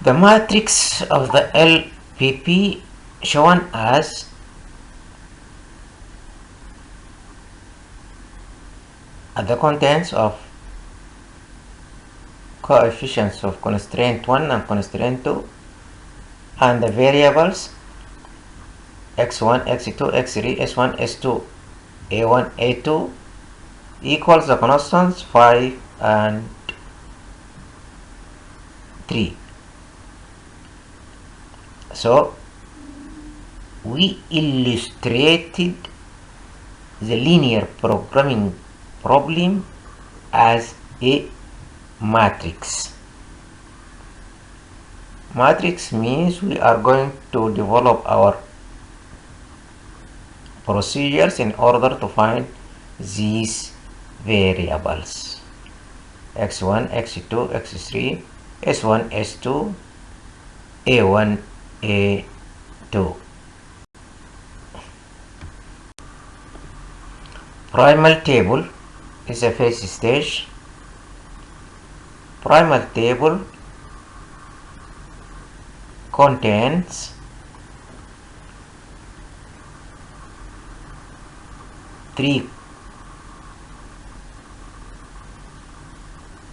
Speaker 1: The matrix of the LPP shown as the contents of coefficients of constraint 1 and constraint 2 and the variables x1, x2, x3, s1, s2, a1, a2 equals the constants 5 and 3. So we illustrated the linear programming problem as a matrix. Matrix means we are going to develop our procedures in order to find these variables x1, x2, x3, s1, s2, a1, a2. Primal table is a first stage. Primal table contains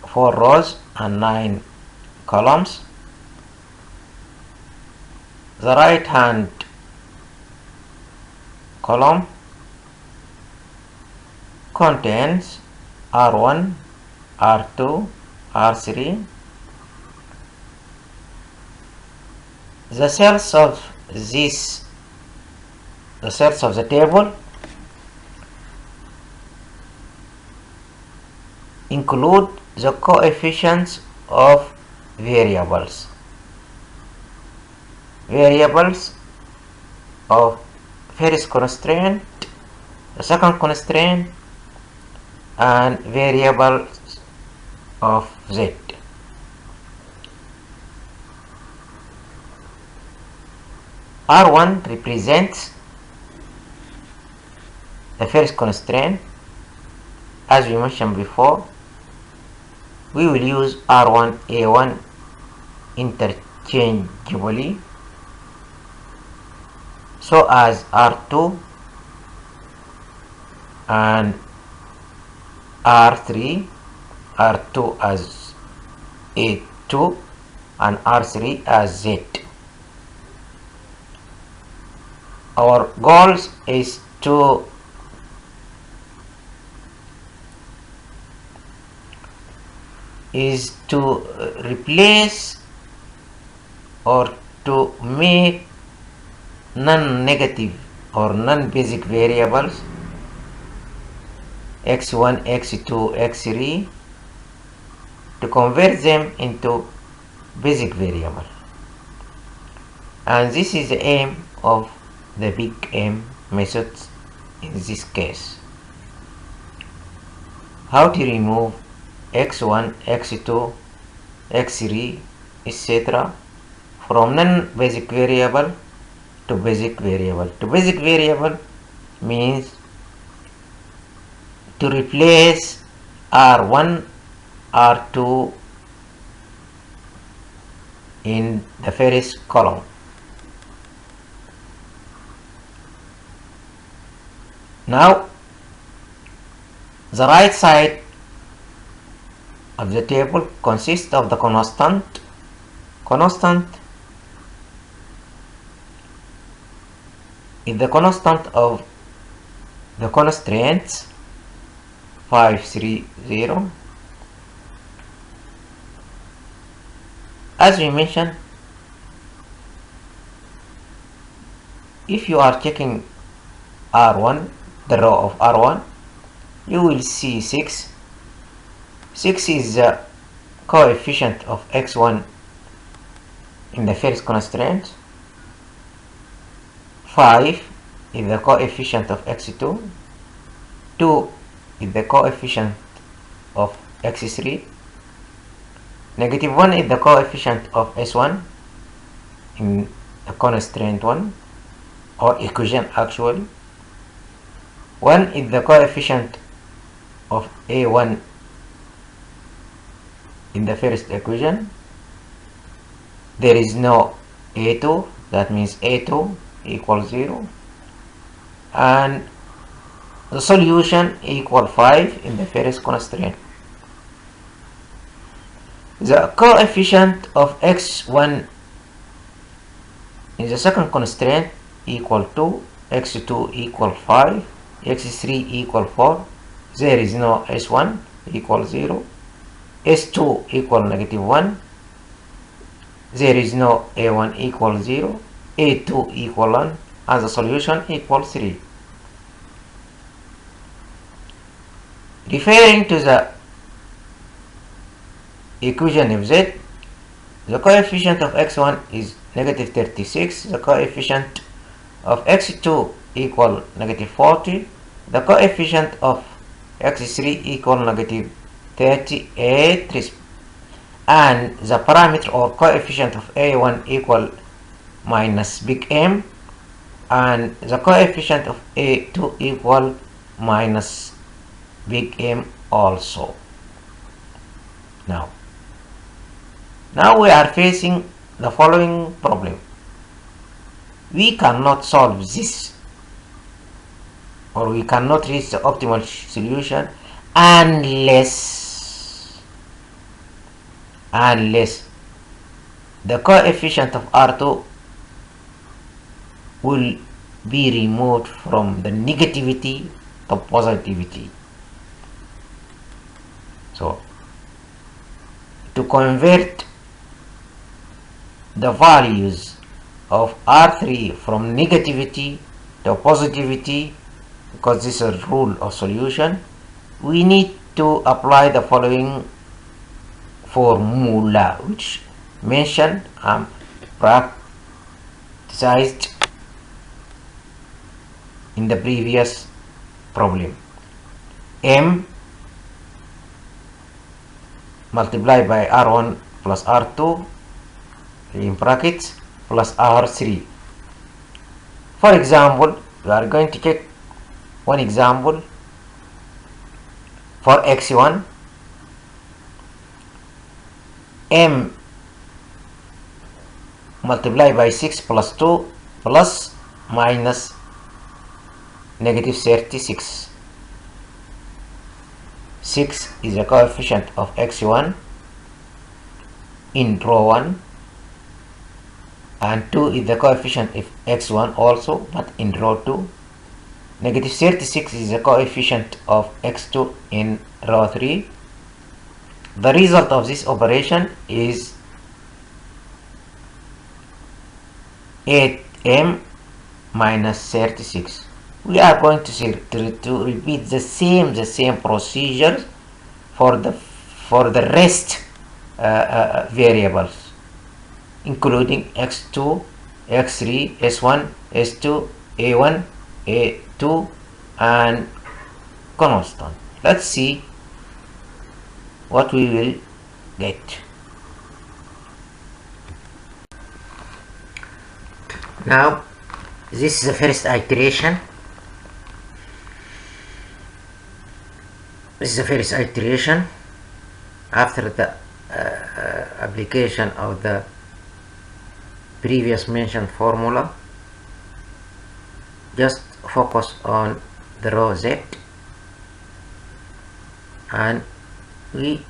Speaker 1: four rows and 9 columns. The right hand column contains R1, R2, R3. The cells of the table include the coefficients of variables of first constraint, the second constraint, and variables of z. R1 represents the first constraint. As we mentioned before, we will use R1, A1 interchangeably, so as R2 and R3, R2 as A2 and R3 as Z. Our goal is to replace or to make non-negative or non-basic variables x1, x2, x3 to convert them into basic variable. And this is the aim of the big M method in this case. How to remove x1, x2, x3, etc. from non-basic variable to basic variable. To basic variable means to replace R1, R2 in the first column. Now, the right side of the table consists of the constant is the constant of the constraints 530. As we mentioned, if you are checking R1, the row of R1, you will see 6. 6 is the coefficient of x1 in the first constraint. 5 is the coefficient of x2. 2 is the coefficient of x3. Negative 1 is the coefficient of s1 in the constraint 1 or equation actually. 1 is the coefficient of a1 in the first equation. There is no a2, that means a2 equals 0, and the solution equal 5 in the first constraint. The coefficient of x1 in the second constraint equal 2, x2 equal 5, x3 equal 4. There is no s1 equal 0, s2 equal negative 1. There is no a1 equal 0, a2 equal 1, and the solution equals 3. Referring to the equation of z, the coefficient of x1 is negative 36, the coefficient of x2 equal negative 40, the coefficient of x3 equal negative 38, and the parameter or coefficient of a1 equal minus big M, and the coefficient of a2 equal minus big M also. Now we are facing the following problem. We cannot solve this, or we cannot reach the optimal solution unless the coefficient of R2 will be removed from the negativity to positivity. So, to convert the values of R3 from negativity to positivity, because this is a rule of solution, we need to apply the following formula, which mentioned and practiced in the previous problem. M multiplied by R1 plus R2 in brackets plus R3. For example, we are going to take one example for x1. M multiplied by 6 plus 2 plus minus negative 36. 6 is the coefficient of x1 in row 1, and 2 is the coefficient of x1 also, but in row 2. Negative 36 is the coefficient of x2 in row 3. The result of this operation is 8m minus 36. We are going to repeat the same procedures for the rest variables, including x2, x3, s1, s2, a1, a2, and constant. Let's see what we will get. Now this is the first iteration. This is the first iteration after the application of the previous mentioned formula. Just focus on the row Z, and we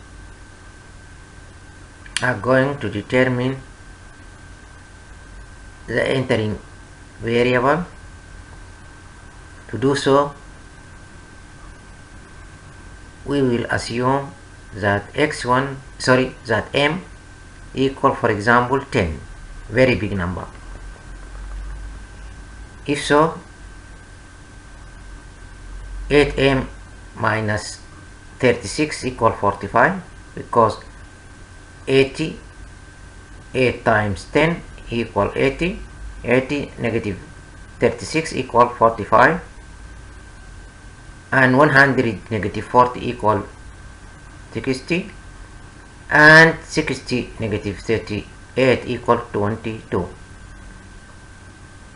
Speaker 1: are going to determine the entering variable. To do so, we will assume that that m equal, for example, 10, very big number. If so, 8m minus 36 equal 45, because 8 times 10 equal 80, negative 36 equal 45, and 100 negative 40 equal 60, and 60 negative 38 equal 22.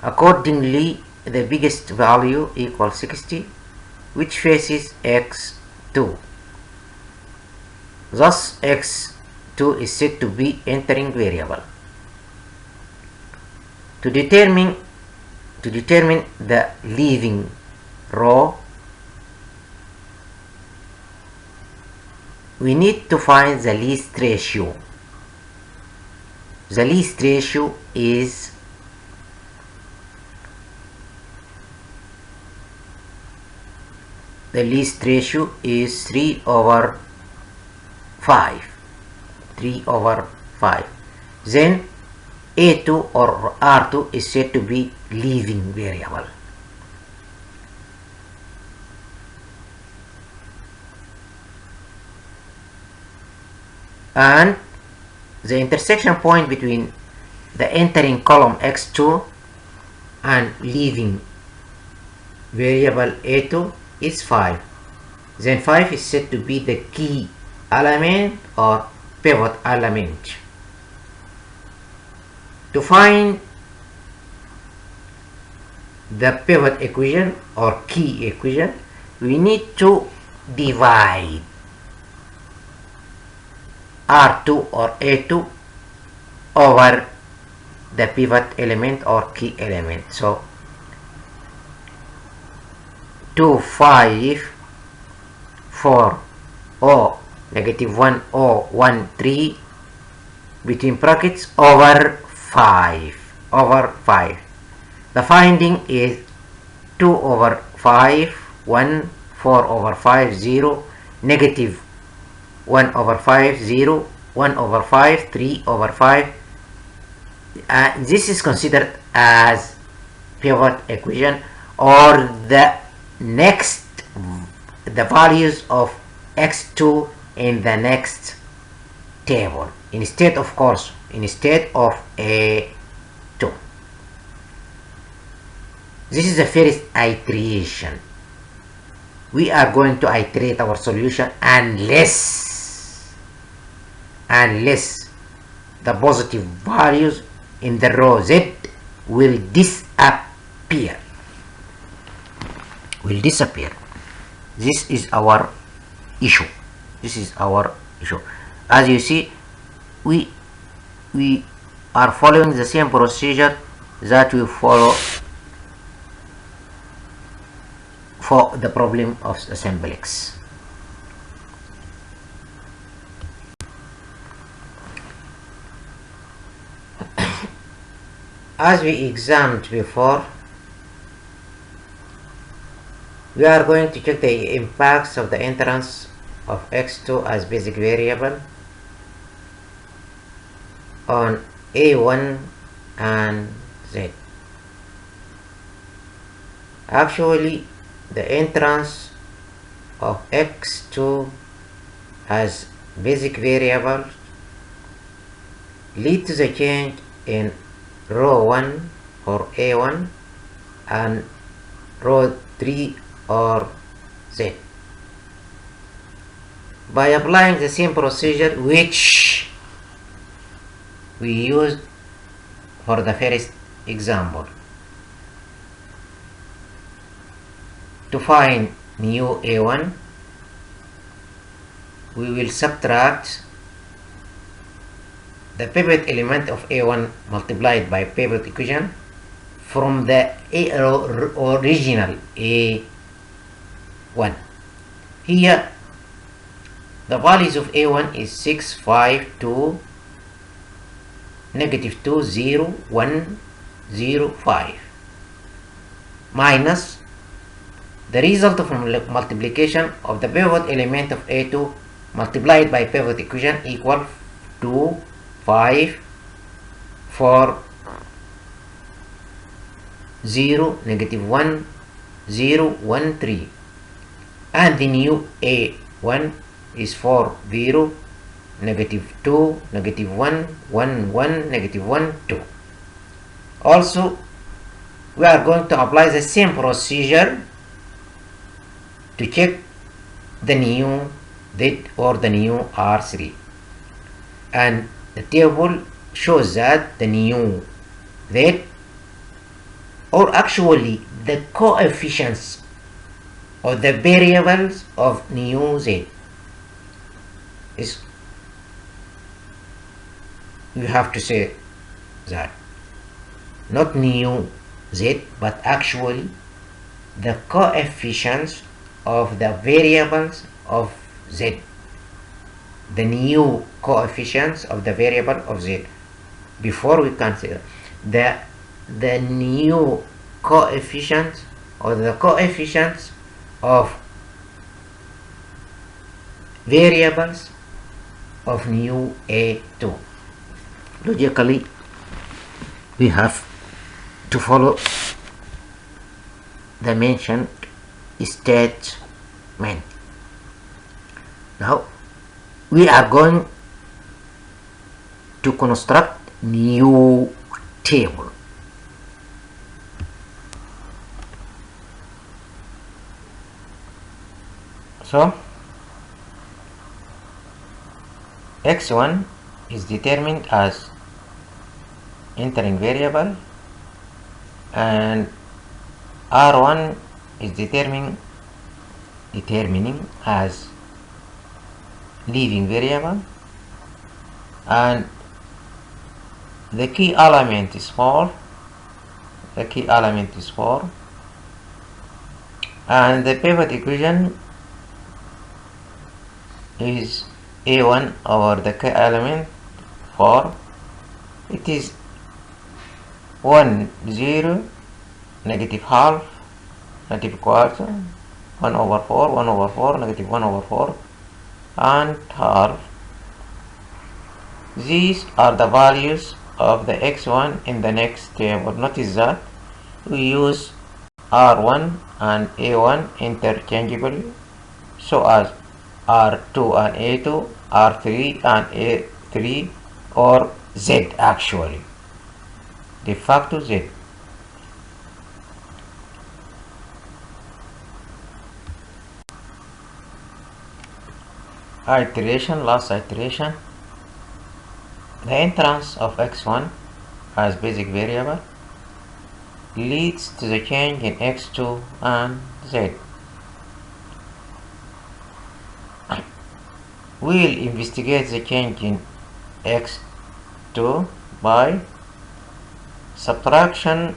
Speaker 1: Accordingly, the biggest value equals 60, which faces x2. Thus x2 is said to be entering variable. To determine the leaving row, we need to find the least ratio. The least ratio is the least ratio is 3 over 5. 3 over 5. Then A2 or R2 is said to be leaving variable. And the intersection point between the entering column x2 and leaving variable A2 is 5. Then 5 is said to be the key element or pivot element. To find the pivot equation or key equation, we need to divide R2 or A2 over the pivot element or key element. So 2, 5, 4, O, negative 1, O, 1, 3, between brackets, over 5. The finding is 2 over 5, 1, 4 over 5, 0, negative 1 over 5, 0, 1 over 5, 3 over 5. This is considered as pivot equation, or the values of x2 in the next table, instead of A2. This is the first iteration. We are going to iterate our solution unless the positive values in the row Z will disappear. This is our issue. As you see, we are following the same procedure that we follow for the problem of simplex. As we examined before, we are going to check the impacts of the entrance of x2 as basic variable on A1 and Z. Actually, the entrance of x2 as basic variable lead to the change in row 1 or A1 and row 3 or Z by applying the same procedure which we used for the first example. To find new A1, we will subtract the pivot element of A1 multiplied by pivot equation from the original A1. Here, the values of A1 is 6, 5, 2, negative 2, 0, 1, 0, 5 minus the result from multiplication of the pivot element of A2 multiplied by pivot equation equal 2, 5, 4, 0, negative 1, 0, 1, 3 and the new A1 is 4, 0, negative 2, negative 1, 1, 1, negative 1, 2. Also, we are going to apply the same procedure to check the new Z or the new R3, and the table shows that the new Z, or actually the coefficients of the variables of new Z, is, you have to say that not new Z but actually the coefficients of the variables of Z, the new coefficients of the variable of Z. Before we consider the new coefficients or the coefficients of variables of new A2. Logically, we have to follow the mentioned statement. Now we are going to construct new table. So x1 is determined as entering variable and r1 is determining as leaving variable, and the key element is 4. And the pivot equation is A1 over the key element 4. It is 1, 0, negative half, negative quarter, 1 over 4, 1 over 4, negative 1 over 4, and half. These are the values of the x1 in the next table. Notice that we use r1 and a1 interchangeably, so as r2 and a2, r3 and a3, or z, actually de facto z. Last iteration, the entrance of x1 as basic variable leads to the change in x2 and z. We will investigate the change in x2 by subtraction.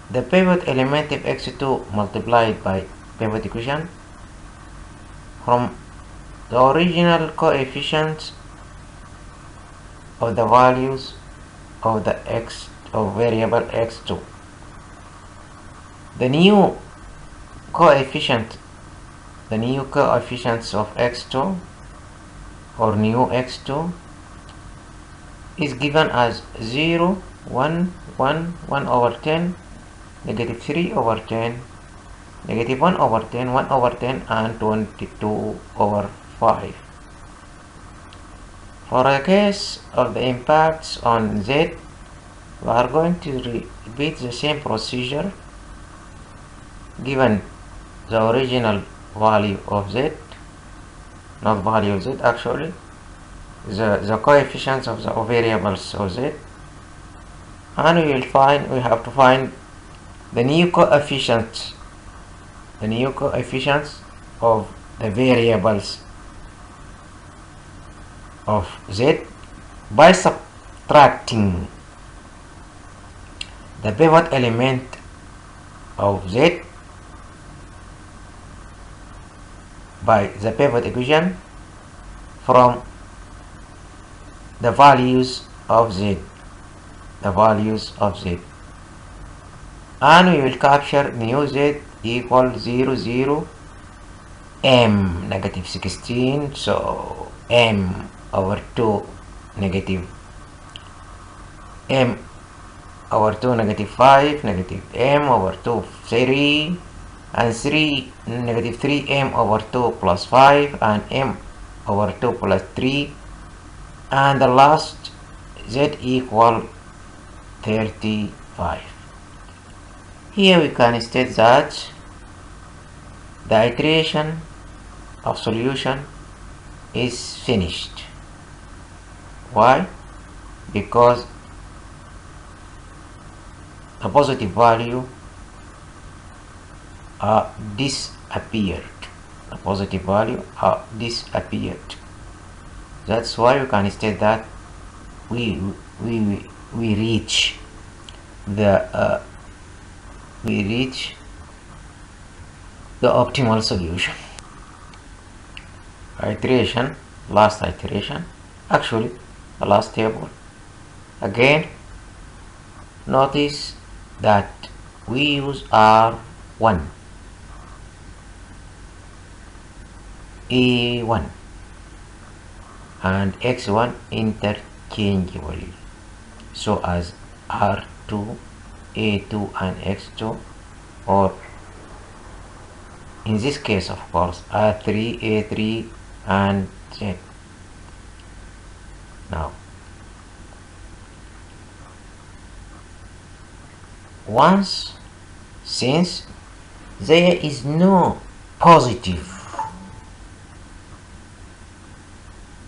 Speaker 1: The pivot element of x2 multiplied by pivot equation from the original coefficients of the values of the variable x2. The new coefficients of x2 or new x2 is given as 0, 1 over 10, negative 3 over 10, negative 1 over 10, 1 over 10, and 22 over 5. For the case of the impacts on Z, we are going to repeat the same procedure. Given the original value of Z, not value of Z actually, the coefficients of the variables of Z, and we have to find the new coefficients of the variables of Z by subtracting the pivot element of Z by the pivot equation from the values of Z, and we will capture new Z equal 0, 0, m negative 16, so m over 2 negative m over 2 negative 5, negative m over 2 3, and 3 negative 3m over 2 plus 5, and m over 2 plus 3, and the last Z equal 35. Here we can state that the iteration of solution is finished. Why? Because the positive value disappeared. That's why we can state that we reach the optimal solution. Last iteration, actually the last table. Again, notice that we use R1, A1 and X1 interchangeably, so as R2, A2 and X2, or in this case of course R3, A3 and Z. Now since there is no positive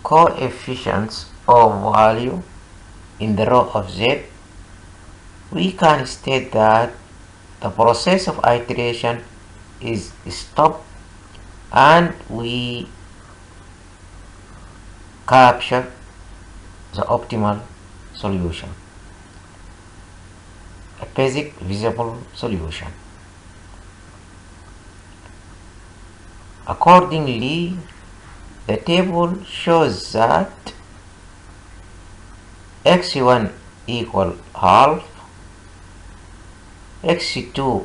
Speaker 1: coefficients or value in the row of Z, we can state that the process of iteration is stopped and we capture the optimal solution, a basic visible solution. Accordingly, the table shows that x1 equal half, x2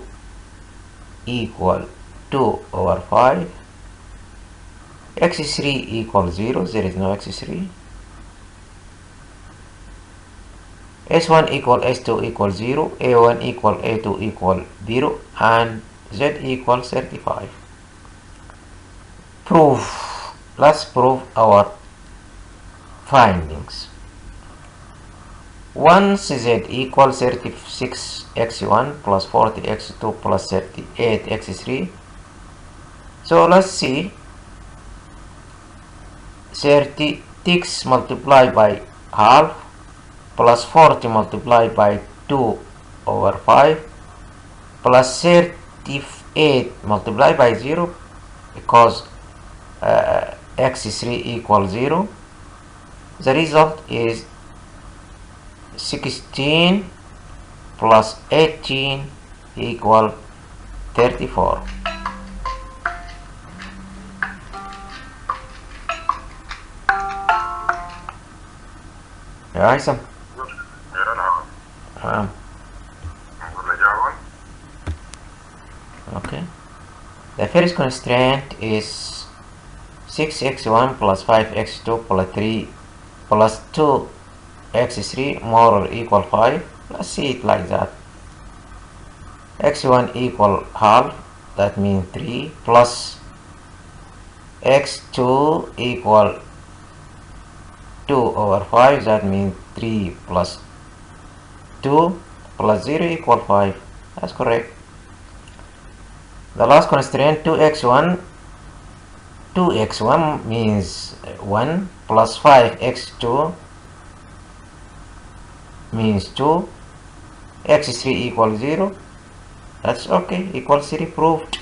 Speaker 1: equal 2 over 5, x3 equal 0, there is no x3, s1 equal s2 equal 0, a1 equal a2 equal 0, and z equal 35. Let's prove our findings. Once z equals 36x1 plus 40x2 plus 38x3, so let's see, 36 multiplied by half plus 40 multiplied by 2 over 5 plus 38 multiplied by 0, because x3 equals 0. The result is 16 plus 18 equal 34. يا هيثم okay. The first constraint is 6x1 plus 5x2 plus 2x3 more or equal 5. Let's see it like that. x1 equal half, that means 3, plus x2 equal 2 over 5, that means 3 plus 2 plus 0 equal 5. That's correct. The last constraint 2x1 means 1 plus 5x2 means 2, x3 equals 0. That's okay, equals 3 proved.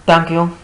Speaker 1: Thank you.